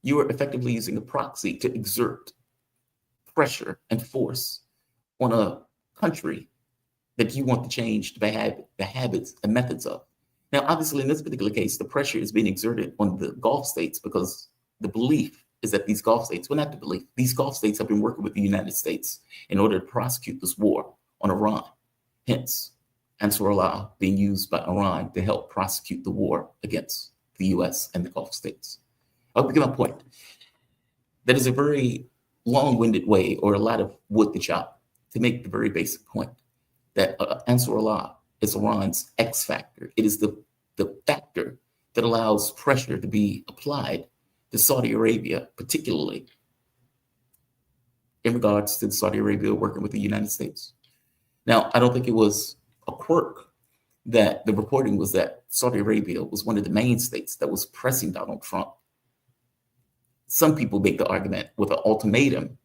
You are effectively using a proxy to exert pressure and force on a country that you want to change the habits and methods of. Now, obviously, in this particular case, the pressure is being exerted on the Gulf states because the belief is that these Gulf states, well, not the belief, these Gulf states have been working with the United States in order to prosecute this war on Iran. Hence, Ansarullah being used by Iran to help prosecute the war against the US and the Gulf states. I'll begin my point. That is a very long-winded way, or a lot of wood to chop, to make the very basic point that Ansarullah is Iran's X factor. It is the factor that allows pressure to be applied to Saudi Arabia, particularly in regards to Saudi Arabia working with the United States. Now, I don't think it was a quirk that the reporting was that Saudi Arabia was one of the main states that was pressing Donald Trump. Some people make the argument with an ultimatum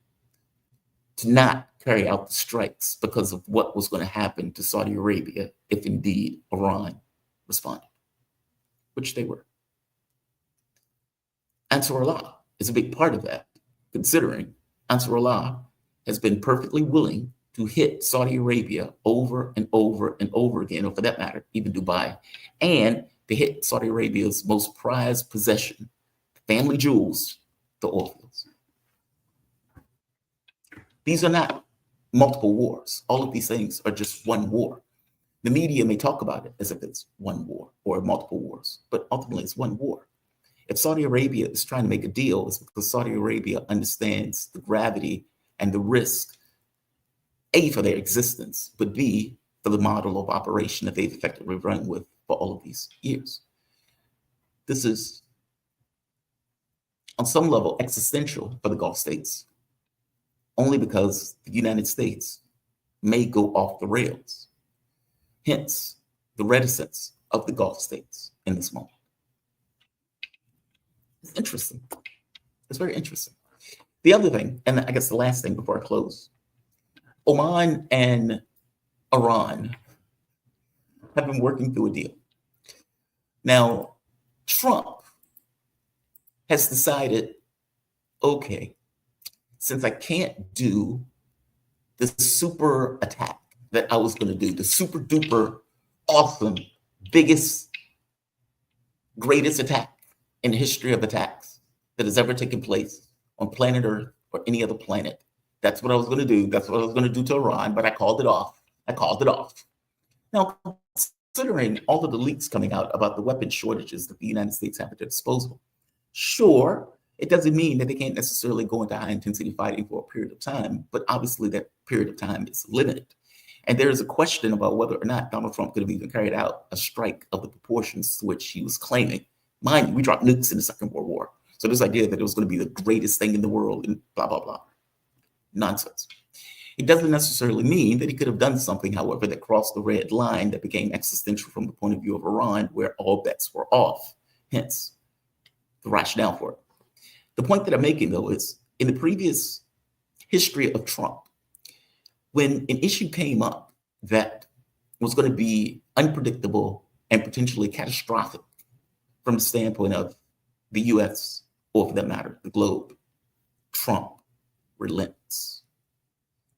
to not carry out the strikes because of what was going to happen to Saudi Arabia if indeed Iran responded, which they were. Ansarullah is a big part of that, considering Ansarullah has been perfectly willing to hit Saudi Arabia over and over and over again, or for that matter, even Dubai, and to hit Saudi Arabia's most prized possession, family jewels, the oil fields. These are not multiple wars. All of these things are just one war. The media may talk about it as if it's one war or multiple wars, but ultimately it's one war. If Saudi Arabia is trying to make a deal, it's because Saudi Arabia understands the gravity and the risk, A, for their existence, but B, for the model of operation that they've effectively run with for all of these years. This is, on some level, existential for the Gulf states, only because the United States may go off the rails. Hence, the reticence of the Gulf states in this moment. It's interesting. It's very interesting. The other thing, and I guess the last thing before I close, Oman and Iran have been working through a deal. Now, Trump has decided, okay, since I can't do the super attack that I was going to do, the super duper awesome, biggest, greatest attack in the history of attacks that has ever taken place on planet Earth or any other planet. That's what I was going to do. That's what I was going to do to Iran, but I called it off. Now, considering all of the leaks coming out about the weapon shortages that the United States have at their disposal, sure, it doesn't mean that they can't necessarily go into high intensity fighting for a period of time, but obviously that period of time is limited. And there is a question about whether or not Donald Trump could have even carried out a strike of the proportions to which he was claiming. Mind you, we dropped nukes in the Second World War. So this idea that it was going to be the greatest thing in the world and blah, blah, blah. Nonsense. It doesn't necessarily mean that he could have done something, however, that crossed the red line that became existential from the point of view of Iran, where all bets were off. Hence, the rationale for it. The point that I'm making, though, is in the previous history of Trump, when an issue came up that was going to be unpredictable and potentially catastrophic from the standpoint of the US, or for that matter, the globe, Trump relents.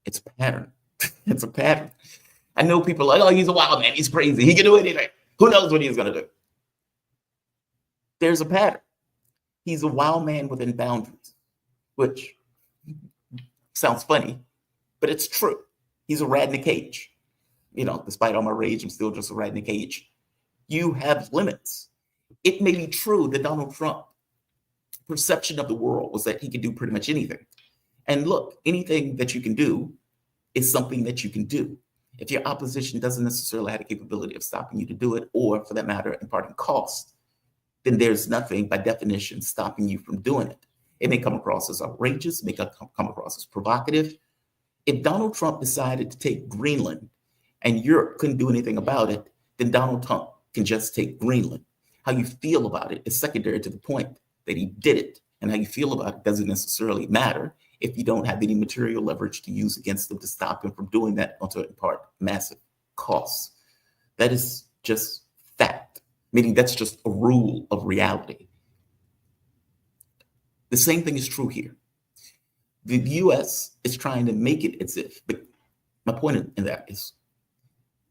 It's a pattern. It's a pattern. I know people are like, oh, he's a wild man. He's crazy. He can do anything. Who knows what he's going to do? There's a pattern. He's a wild man within boundaries, which sounds funny, but it's true. He's a rat in a cage. You know, despite all my rage, I'm still just a rat in a cage. You have limits. It may be true that Donald Trump's perception of the world was that he could do pretty much anything. And look, anything that you can do is something that you can do. If your opposition doesn't necessarily have the capability of stopping you to do it, or for that matter, imparting cost, then there's nothing by definition stopping you from doing it. It may come across as outrageous, it may come across as provocative. If Donald Trump decided to take Greenland and Europe couldn't do anything about it, then Donald Trump can just take Greenland. How you feel about it is secondary to the point that he did it. And how you feel about it doesn't necessarily matter if you don't have any material leverage to use against them to stop him from doing that, or to impart massive costs. That is just fact, meaning that's just a rule of reality. The same thing is true here. The US is trying to make it as if, but my point in that is,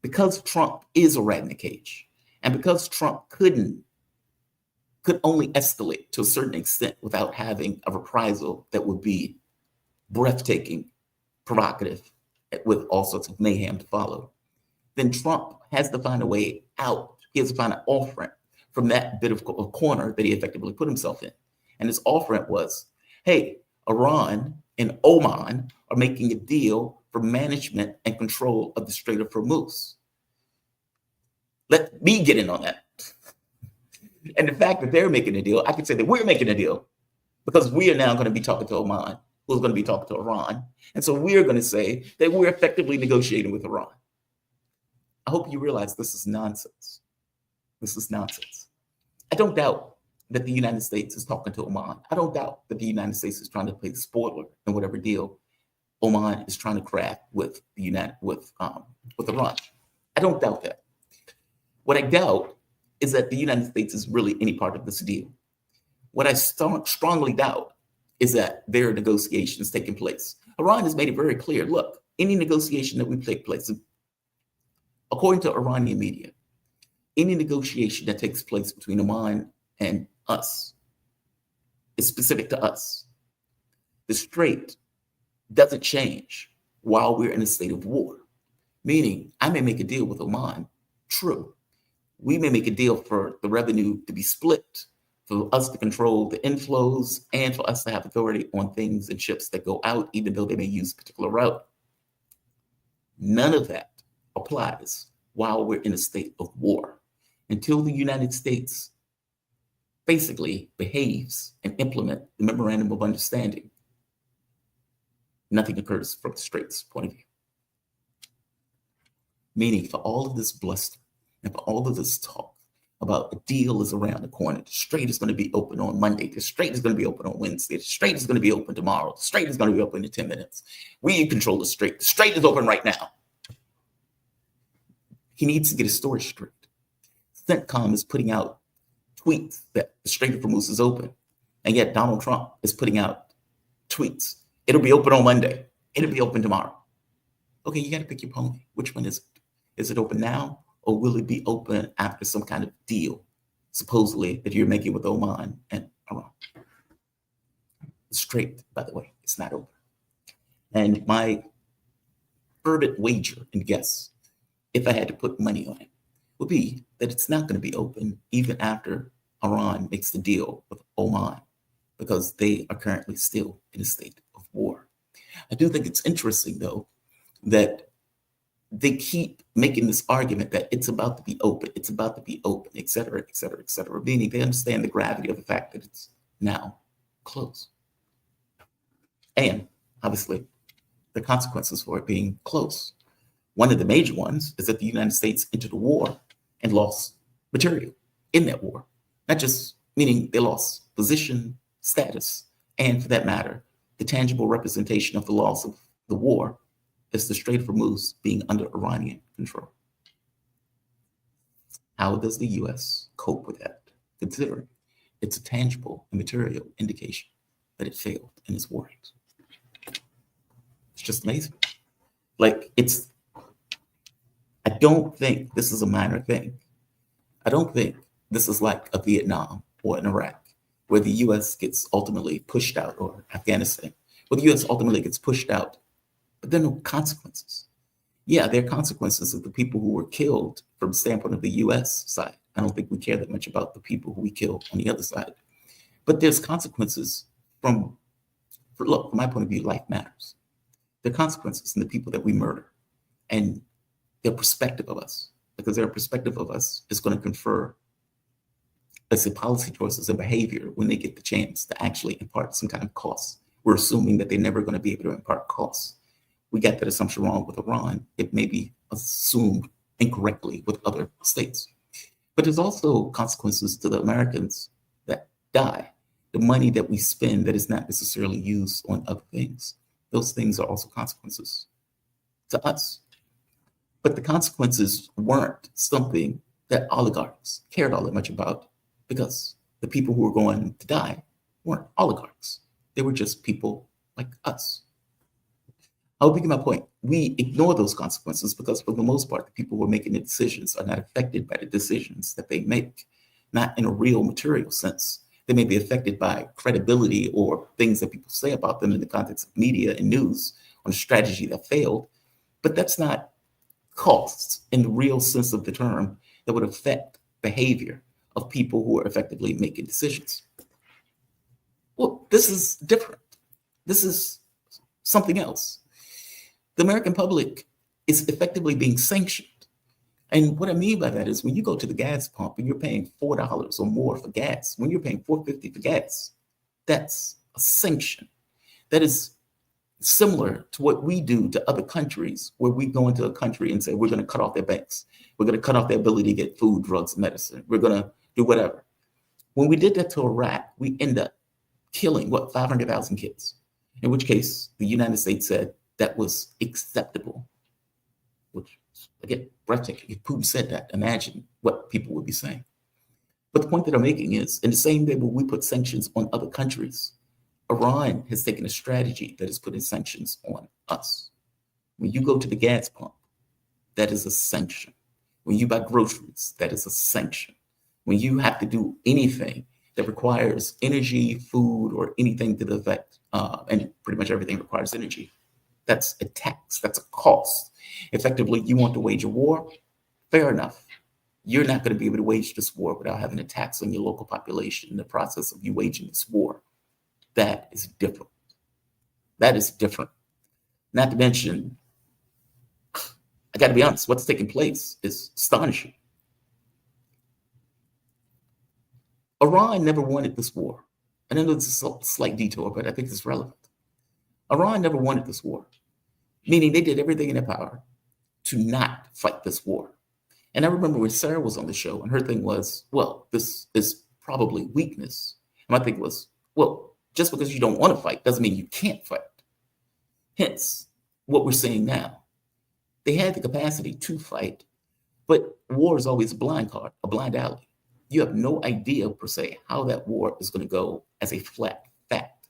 because Trump is a rat in the cage, and because Trump could only escalate to a certain extent without having a reprisal that would be breathtaking, provocative, with all sorts of mayhem to follow, then Trump has to find a way out. He has to find an off-ramp from that bit of a corner that he effectively put himself in. And his off-ramp was, hey, Iran and Oman are making a deal for management and control of the Strait of Hormuz. Let me get in on that. And the fact that they're making a deal, I could say that we're making a deal, because we are now going to be talking to Oman, who's going to be talking to Iran. And so we're going to say that we're effectively negotiating with Iran. I hope you realize this is nonsense. This is nonsense. I don't doubt that the United States is talking to Oman. I don't doubt that the United States is trying to play the spoiler in whatever deal Oman is trying to craft with Iran. I don't doubt that. What I doubt is that the United States is really any part of this deal. What I strongly doubt is that there are negotiations taking place. Iran has made it very clear, look, any negotiation that we take place, according to Iranian media, any negotiation that takes place between Oman and us is specific to us. The strait doesn't change while we're in a state of war. Meaning, I may make a deal with Oman, true. We may make a deal for the revenue to be split, for us to control the inflows, and for us to have authority on things and ships that go out, even though they may use a particular route. None of that applies while we're in a state of war. Until the United States basically behaves and implement the memorandum of understanding, nothing occurs from the Straits' point of view. Meaning, for all of this bluster and for all of this talk about a deal is around the corner, the Strait is going to be open on Monday, the Strait is going to be open on Wednesday, the Strait is going to be open tomorrow, the Strait is going to be open in 10 minutes. We control the Strait is open right now. He needs to get his story straight. CENTCOM is putting out tweets that the Strait of Hormuz is open, and yet Donald Trump is putting out tweets. It'll be open on Monday. It'll be open tomorrow. Okay, you got to pick your pony. Which one is it? Is it open now, or will it be open after some kind of deal, supposedly, that you're making with Oman and Iran? The Strait, by the way, it's not open. And my fervent wager and guess, if I had to put money on it, would be that it's not going to be open even after Iran makes the deal with Oman, because they are currently still in a state of war. I do think it's interesting, though, that they keep making this argument that it's about to be open, et cetera, et cetera, et cetera, meaning they understand the gravity of the fact that it's now closed. And obviously, the consequences for it being close. One of the major ones is that the United States entered a war and lost material in that war. Not just meaning they lost position, status, and for that matter, the tangible representation of the loss of the war is the Strait of Hormuz being under Iranian control. How does the U.S. cope with that, considering it's a tangible and material indication that it failed in its warnings? It's just amazing. I don't think this is a minor thing. I don't think this is like a Vietnam or an Iraq, where the U.S. gets ultimately pushed out, or Afghanistan, where the U.S. ultimately gets pushed out, but there are no consequences. Yeah, there are consequences of the people who were killed from the standpoint of the U.S. side. I don't think we care that much about the people who we kill on the other side. But there's consequences from my point of view, life matters. There are consequences in the people that we murder and their perspective of us, because their perspective of us is going to confer, let's say, policy choices and behavior when they get the chance to actually impart some kind of cost. We're assuming that they're never going to be able to impart costs. We got that assumption wrong with Iran. It may be assumed incorrectly with other states. But there's also consequences to the Americans that die. The money that we spend that is not necessarily used on other things. Those things are also consequences to us. But the consequences weren't something that oligarchs cared all that much about, because the people who were going to die weren't oligarchs. They were just people like us. I'll begin my point. We ignore those consequences because, for the most part, the people who are making the decisions are not affected by the decisions that they make, not in a real material sense. They may be affected by credibility or things that people say about them in the context of media and news on a strategy that failed, but that's not costs in the real sense of the term that would affect behavior of people who are effectively making decisions. Well, this is different. This is something else. The American public is effectively being sanctioned. And what I mean by that is, when you go to the gas pump and you're paying $4 or more for gas, when you're paying $4.50 for gas, that's a sanction. That is similar to what we do to other countries, where we go into a country and say, we're going to cut off their banks. We're going to cut off their ability to get food, drugs, medicine. We're going to do whatever. When we did that to Iraq, we end up killing, 500,000 kids, in which case the United States said that was acceptable, which, again, breathtaking. If Putin said that, imagine what people would be saying. But the point that I'm making is, in the same way when we put sanctions on other countries, Iran has taken a strategy that is putting sanctions on us. When you go to the gas pump, that is a sanction. When you buy groceries, that is a sanction. When you have to do anything that requires energy, food, or anything to the effect, and pretty much everything requires energy, That's a tax. That's a cost. Effectively, you want to wage a war? Fair enough. You're not going to be able to wage this war without having a tax on your local population in the process of you waging this war. That is different. That is different. Not to mention, I got to be honest, what's taking place is astonishing. Iran never wanted this war. And I know this is a slight detour, but I think it's relevant. Iran never wanted this war, meaning they did everything in their power to not fight this war. And I remember when Sarah was on the show, and her thing was, well, this is probably weakness. And my thing was, well, just because you don't want to fight doesn't mean you can't fight. Hence, what we're seeing now. They had the capacity to fight, but war is always a blind card, a blind alley. You have no idea, per se, how that war is going to go as a flat fact.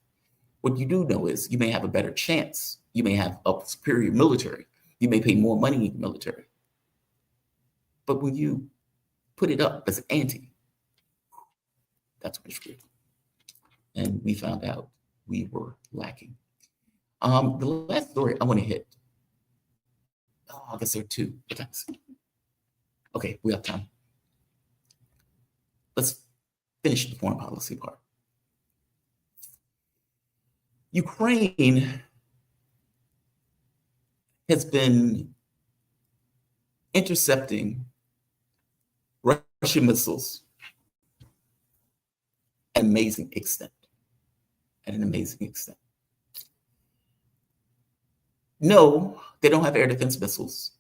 What you do know is you may have a better chance. You may have a superior military. You may pay more money in the military. But when you put it up as an ante, that's when it's real. And we found out we were lacking. The last story I want to hit, I guess there are two. Okay, we have time. Let's finish the foreign policy part. Ukraine has been intercepting Russian missiles at an amazing extent. No, they don't have air defense missiles.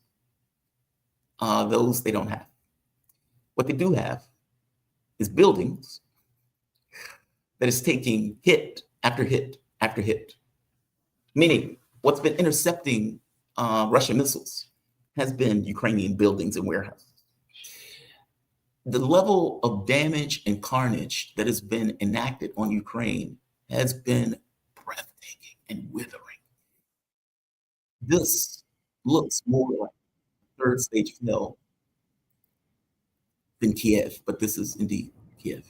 Those they don't have. What they do have is buildings that is taking hit after hit after hit. Meaning, what's been intercepting Russian missiles has been Ukrainian buildings and warehouses. The level of damage and carnage that has been enacted on Ukraine has been breathtaking and withering. This looks more like third stage hell than Kiev, but this is indeed Kiev.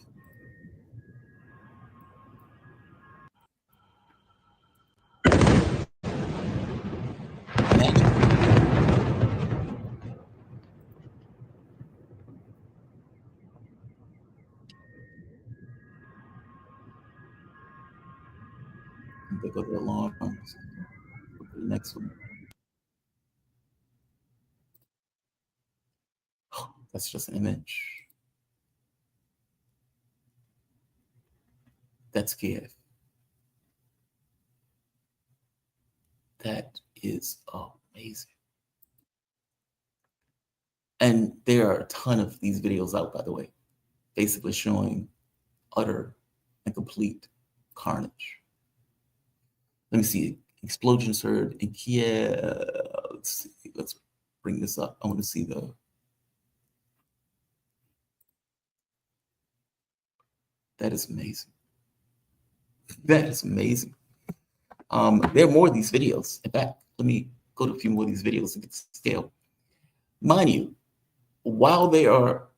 Imagine. They go to the alarms. Go to the next one. That's just an image. That's Kiev. That is amazing. And there are a ton of these videos out, by the way, basically showing utter and complete carnage. Let me see. Explosions heard in Kiev. Let's see. Let's bring this up. I want to see the. That is amazing. That is amazing. There are more of these videos. In fact, let me go to a few more of these videos and get the scale. Mind you, while they are,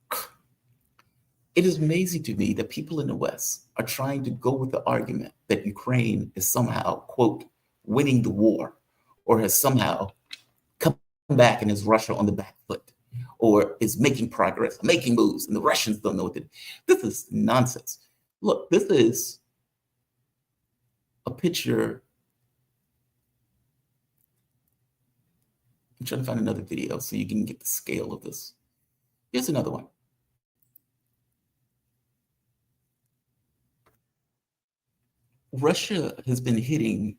it is amazing to me that people in the West are trying to go with the argument that Ukraine is somehow, quote, winning the war, or has somehow come back and is Russia on the back foot, or is making progress, making moves, and the Russians don't know what to do. This is nonsense. Look, this is a picture. I'm trying to find another video so you can get the scale of this. Here's another one. Russia has been hitting,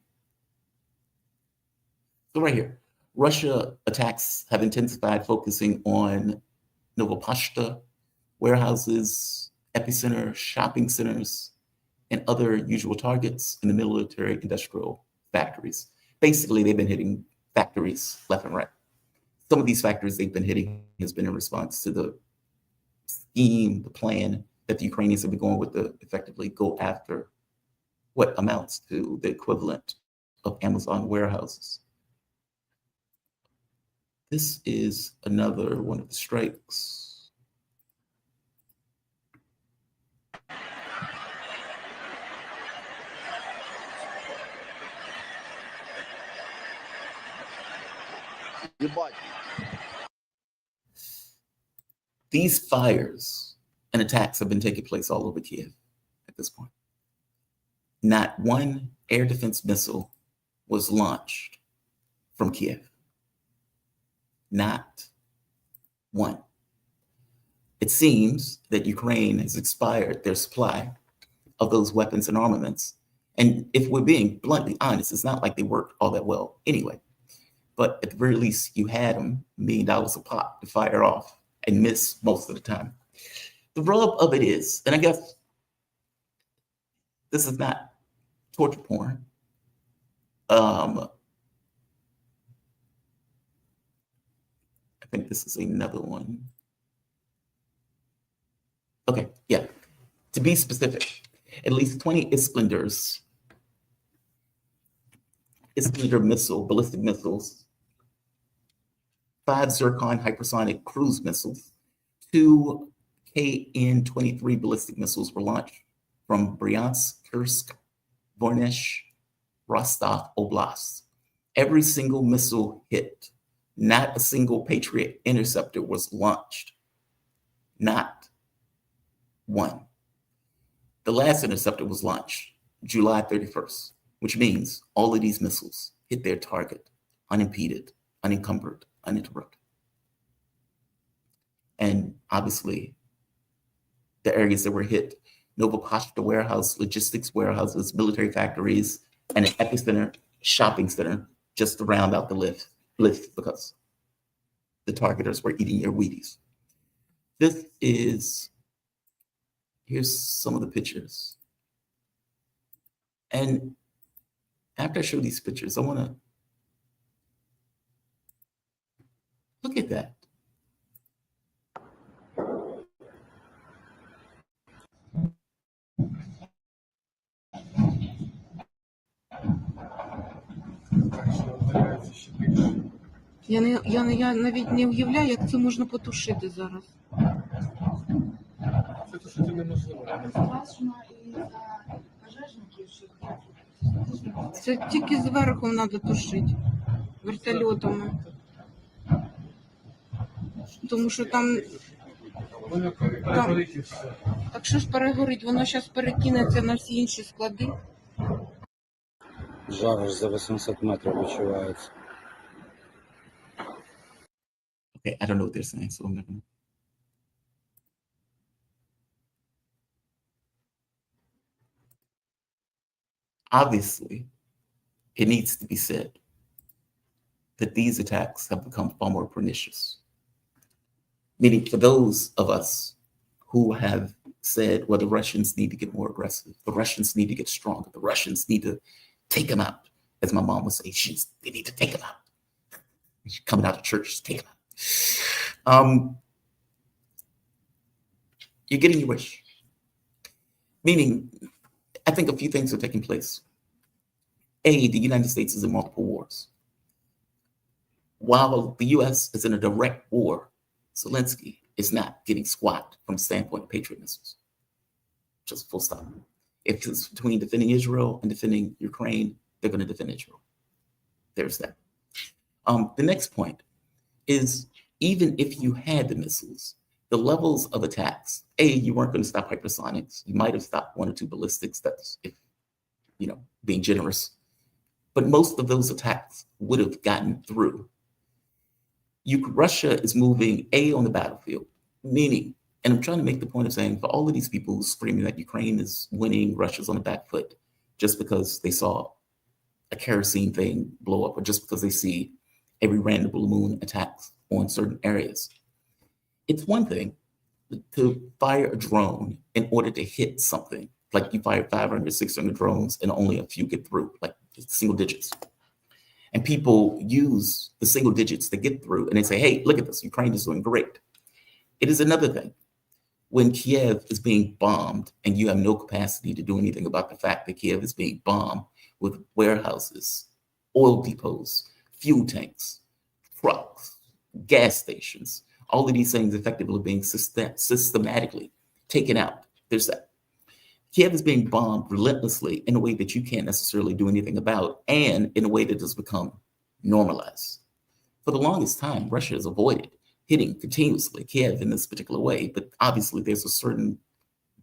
so right here, Russia attacks have intensified, focusing on Novopashta, warehouses, epicenter, shopping centers, and other usual targets in the military industrial factories. Basically, they've been hitting factories left and right. Some of these factories they've been hitting has been in response to the scheme, the plan that the Ukrainians have been going with to effectively go after what amounts to the equivalent of Amazon warehouses. This is another one of the strikes. These fires and attacks have been taking place all over Kiev at this point. Not one air defense missile was launched from Kiev. Not one. It seems that Ukraine has expired their supply of those weapons and armaments. And if we're being bluntly honest, it's not like they worked all that well anyway. But at the very least, you had them $1 million a pop to fire off and miss most of the time. The rub of it is, and I guess this is not torture porn. I think this is another one. Okay, yeah. To be specific, at least 20 Islander ballistic missiles, 5 Zircon hypersonic cruise missiles, 2 KN-23 ballistic missiles were launched from Bryansk, Kursk, Voronezh, Rostov Oblast. Every single missile hit. Not a single Patriot interceptor was launched. Not one. The last interceptor was launched July 31st, which means all of these missiles hit their target unimpeded, unencumbered, uninterrupted. And obviously, the areas that were hit, Novopochta warehouse, logistics warehouses, military factories, and an epicenter shopping center just to round out the list because the targeters were eating your Wheaties. Here's some of the pictures. And after I show these pictures, I want to look at that. Я навіть не уявляю, як це можна потушити зараз. Це тушити неможливо. Страшно і за пожежників, що Це тільки зверху треба тушити вертольотами. Тому що там... Воно перегорить і все. Так що ж перегорить? Воно зараз перекинеться на всі інші склади. Жар аж за 800 метрів відчувається. Okay, I don't know what they're saying, so I'm not gonna. Obviously, it needs to be said that these attacks have become far more pernicious. Meaning, for those of us who have said, well, the Russians need to get more aggressive, the Russians need to get stronger, the Russians need to take them out. As my mom would say, they need to take them out. She's coming out of church, just take them out. You're getting your wish. Meaning, I think a few things are taking place. A, the United States is in multiple wars. While the US is in a direct war, Zelensky is not getting squat from the standpoint of Patriot missiles. Just full stop. If it's between defending Israel and defending Ukraine, they're going to defend Israel. There's that. The next point is, even if you had the missiles, the levels of attacks, A, you weren't going to stop hypersonics. You might have stopped 1 or 2 ballistics. That's if, being generous. But most of those attacks would have gotten through. Russia is moving A on the battlefield, meaning, and I'm trying to make the point of saying, for all of these people screaming that Ukraine is winning, Russia's on the back foot, just because they saw a kerosene thing blow up, or just because they see every random blue moon attacks on certain areas. It's one thing to fire a drone in order to hit something, like you fire 500, 600 drones and only a few get through, like single digits. And people use the single digits to get through and they say, hey, look at this, Ukraine is doing great. It is another thing when Kiev is being bombed and you have no capacity to do anything about the fact that Kiev is being bombed with warehouses, oil depots, fuel tanks, trucks, gas stations, all of these things effectively being systematically taken out. There's that. Kiev is being bombed relentlessly in a way that you can't necessarily do anything about, and in a way that has become normalized. For the longest time, Russia has avoided hitting continuously Kiev in this particular way, but obviously there's a certain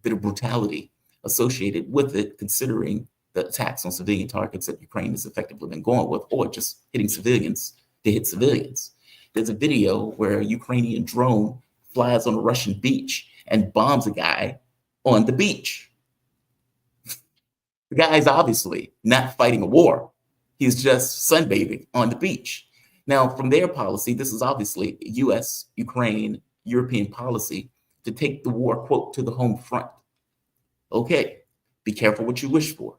bit of brutality associated with it, considering the attacks on civilian targets that Ukraine has effectively been going with, or just hitting civilians to hit civilians. There's a video where a Ukrainian drone flies on a Russian beach and bombs a guy on the beach. The guy is obviously not fighting a war. He's just sunbathing on the beach. Now, from their policy, this is obviously US, Ukraine, European policy to take the war, quote, to the home front. Okay, be careful what you wish for.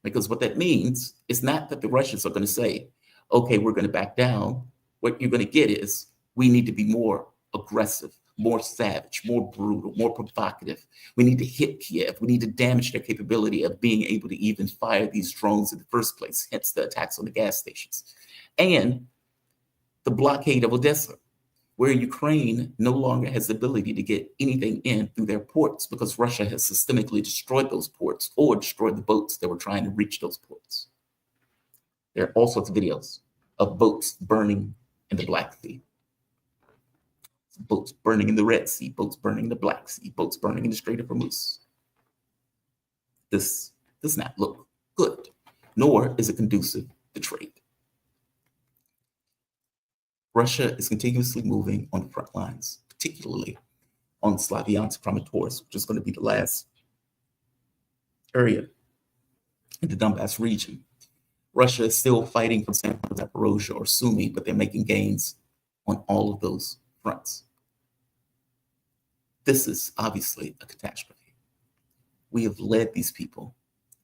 Because what that means is not that the Russians are going to say, okay, we're going to back down. What you're going to get is we need to be more aggressive, more savage, more brutal, more provocative. We need to hit Kiev. We need to damage their capability of being able to even fire these drones in the first place, hence the attacks on the gas stations. And the blockade of Odessa, where Ukraine no longer has the ability to get anything in through their ports because Russia has systemically destroyed those ports or destroyed the boats that were trying to reach those ports. There are all sorts of videos of boats burning in the Black Sea, boats burning in the Red Sea, boats burning in the Black Sea, boats burning in the Strait of Hormuz. This does not look good, nor is it conducive to trade. Russia is continuously moving on the front lines, particularly on Slavyansk Kramatorsk, which is going to be the last area in the Donbass region. Russia is still fighting, for example, Zaporozhye or Sumy, but they're making gains on all of those fronts. This is obviously a catastrophe. We have led these people,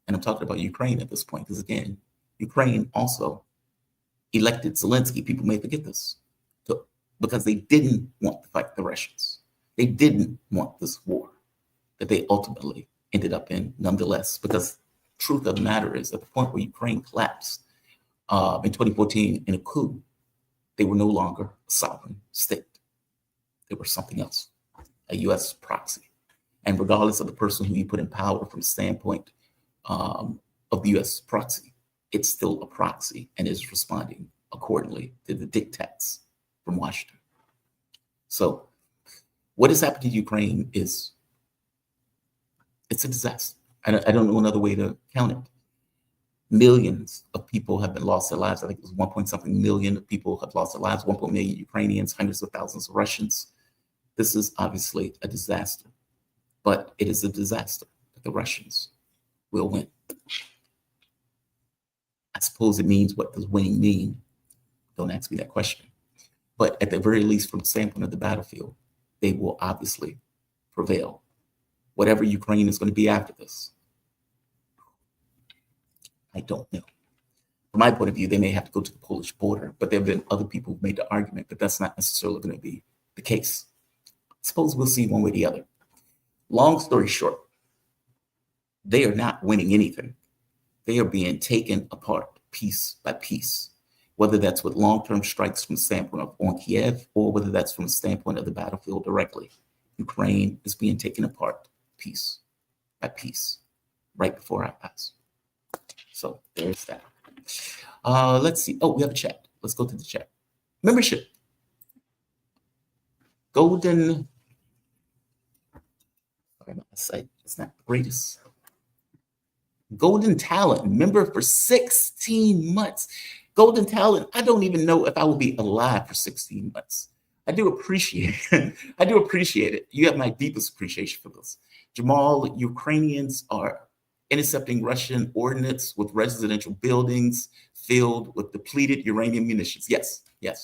and I'm talking about Ukraine at this point, because again, Ukraine also elected Zelensky. People may forget this, because they didn't want to fight the Russians. They didn't want this war that they ultimately ended up in nonetheless, because truth of the matter is, at the point where Ukraine collapsed in 2014 in a coup, they were no longer a sovereign state. They were something else, a US proxy. And regardless of the person who you put in power from the standpoint of the US proxy, it's still a proxy and is responding accordingly to the diktats from Washington. So what has happened to Ukraine is, it's a disaster. I don't know another way to count it. Millions of people have been lost their lives. I think it was 1.something million people have lost their lives, 1 million Ukrainians, hundreds of thousands of Russians. This is obviously a disaster, but it is a disaster that the Russians will win. I suppose it means, what does winning mean? Don't ask me that question. But at the very least, from the standpoint of the battlefield, they will obviously prevail. Whatever Ukraine is going to be after this, I don't know. From my point of view, they may have to go to the Polish border, but there have been other people who've made the argument that that's not necessarily going to be the case. Suppose we'll see one way or the other. Long story short, they are not winning anything. They are being taken apart piece by piece, whether that's with long-term strikes from the standpoint of on Kiev, or whether that's from the standpoint of the battlefield directly. Ukraine is being taken apart piece by piece right before our eyes. So there's that. Let's see. Oh, we have a chat. Let's go to the chat. Membership. Golden. Sorry about my site. It's not the greatest. Golden Talent, member for 16 months. Golden Talent, I don't even know if I will be alive for 16 months. I do appreciate it. I do appreciate it. You have my deepest appreciation for this. Jamal, Ukrainians are intercepting Russian ordnance with residential buildings filled with depleted uranium munitions. Yes. Yeah.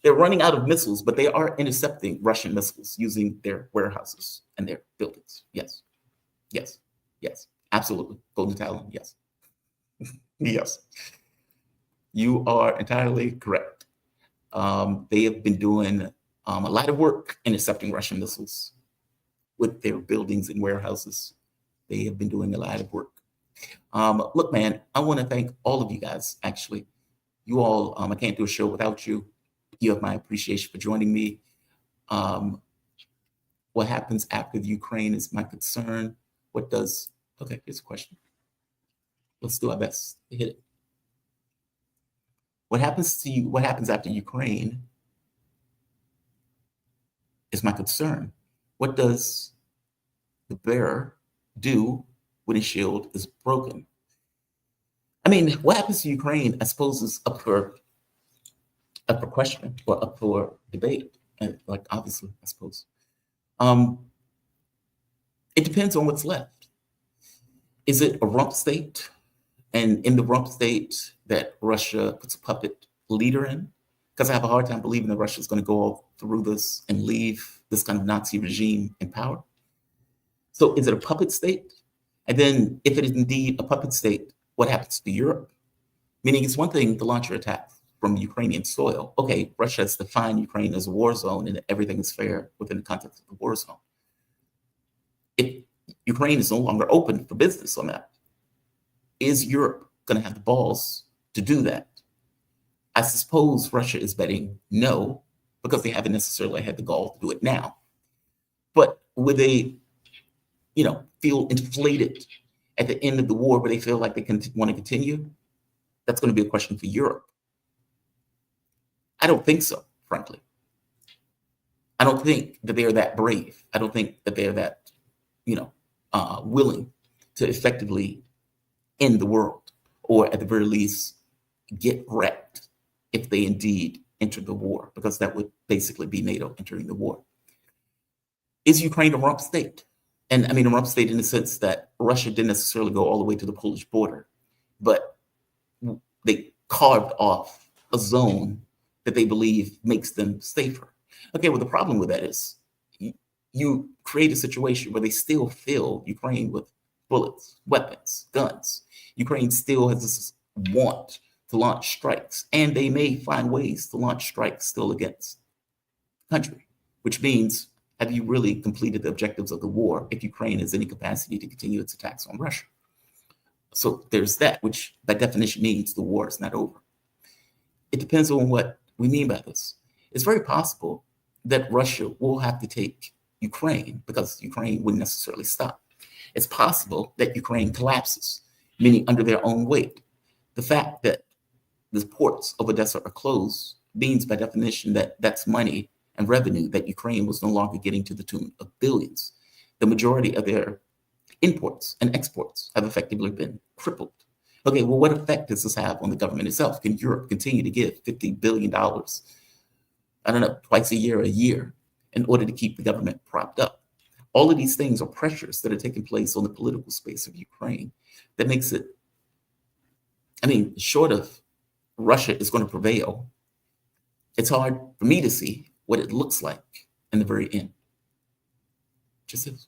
They're running out of missiles, but they are intercepting Russian missiles using their warehouses and their buildings. Yes. Absolutely. Golden Talent, yes. Yes. You are entirely correct. They have been doing a lot of work intercepting Russian missiles with their buildings and warehouses. They have been doing a lot of work. Look, man, I want to thank all of you guys, actually. You all, I can't do a show without you. You have my appreciation for joining me. What happens after the Ukraine is my concern. Okay, here's a question. Let's do our best to hit it. What happens to you? What happens after Ukraine is my concern. What does the bearer do when his shield is broken? I mean, what happens to Ukraine, I suppose, is up for question or up for debate. And like, obviously, I suppose. It depends on what's left. Is it a rump state? And in the rump state that Russia puts a puppet leader in? Because I have a hard time believing that Russia is going to go all through this and leave this kind of Nazi regime in power. So is it a puppet state? And then if it is indeed a puppet state, what happens to Europe? Meaning it's one thing to launch your attack from Ukrainian soil. Okay, Russia has defined Ukraine as a war zone and everything is fair within the context of the war zone. If Ukraine is no longer open for business on that, is Europe going to have the balls to do that? I suppose Russia is betting no, because they haven't necessarily had the gall to do it now. But will they, feel inflated at the end of the war where they feel like they want to continue? That's going to be a question for Europe. I don't think so, frankly. I don't think that they're that brave. I don't think that they're that, willing to effectively end the world, or at the very least, get wrecked if they indeed enter the war, because that would basically be NATO entering the war. Is Ukraine a rump state? And I mean a rump state in the sense that Russia didn't necessarily go all the way to the Polish border, but they carved off a zone that they believe makes them safer. Okay, well, the problem with that is you create a situation where they still fill Ukraine with bullets, weapons, guns. Ukraine still has this want to launch strikes, and they may find ways to launch strikes still against the country, which means, have you really completed the objectives of the war if Ukraine has any capacity to continue its attacks on Russia? So there's that, which by definition means the war is not over. It depends on what we mean by this. It's very possible that Russia will have to take Ukraine because Ukraine wouldn't necessarily stop. It's possible that Ukraine collapses, meaning under their own weight. The fact that the ports of Odessa are closed means by definition that that's money and revenue that Ukraine was no longer getting to the tune of billions. The majority of their imports and exports have effectively been crippled. Okay, well, what effect does this have on the government itself? Can Europe continue to give $50 billion, I don't know, twice a year, in order to keep the government propped up? All of these things are pressures that are taking place on the political space of Ukraine that makes it, short of Russia is going to prevail, it's hard for me to see what it looks like in the very end. Just is.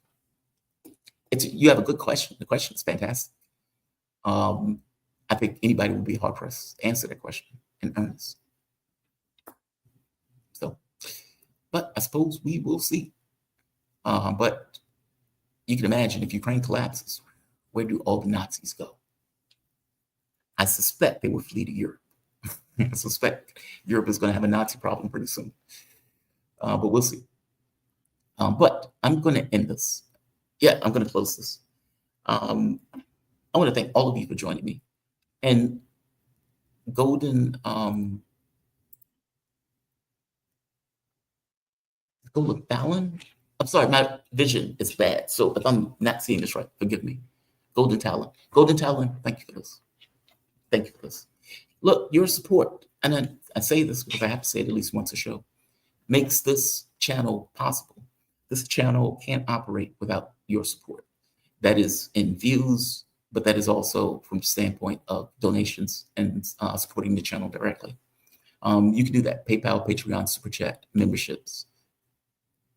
You have a good question. The question is fantastic. I think anybody would be hard pressed to answer that question in earnest. So, but I suppose we will see. But you can imagine if Ukraine collapses, where do all the Nazis go? I suspect they will flee to Europe. I suspect Europe is going to have a Nazi problem pretty soon. But we'll see. But I'm going to end this. Yeah, I'm going to close this. I want to thank all of you for joining me. And Golden Talon. I'm sorry, my vision is bad. So if I'm not seeing this right, forgive me. Golden Talon. Golden Talon, thank you for this. Thank you for this. Look, your support, and I say this because I have to say it at least once a show, makes this channel possible. This channel can't operate without your support. That is in views, but that is also from the standpoint of donations and supporting the channel directly. You can do that. PayPal, Patreon, Super Chat, memberships,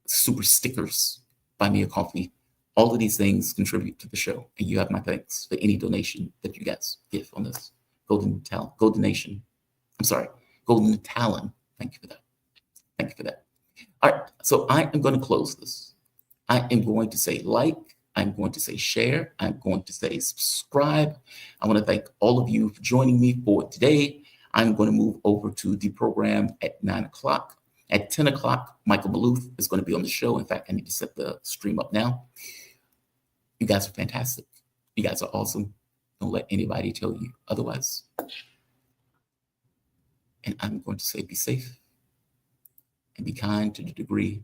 super stickers, buy me a coffee. All of these things contribute to the show. And you have my thanks for any donation that you guys give on this. Golden Talon. Thank you for that. Thank you for that. All right. So I am going to close this. I am going to say like. I'm going to say share. I'm going to say subscribe. I want to thank all of you for joining me for today. I'm going to move over to the program at 9 o'clock. At 10 o'clock, Michael Maluth is going to be on the show. In fact, I need to set the stream up now. You guys are fantastic. You guys are awesome. Don't let anybody tell you otherwise. I'm going to say be safe and be kind to the degree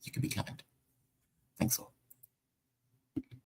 you can be kind. Thanks all.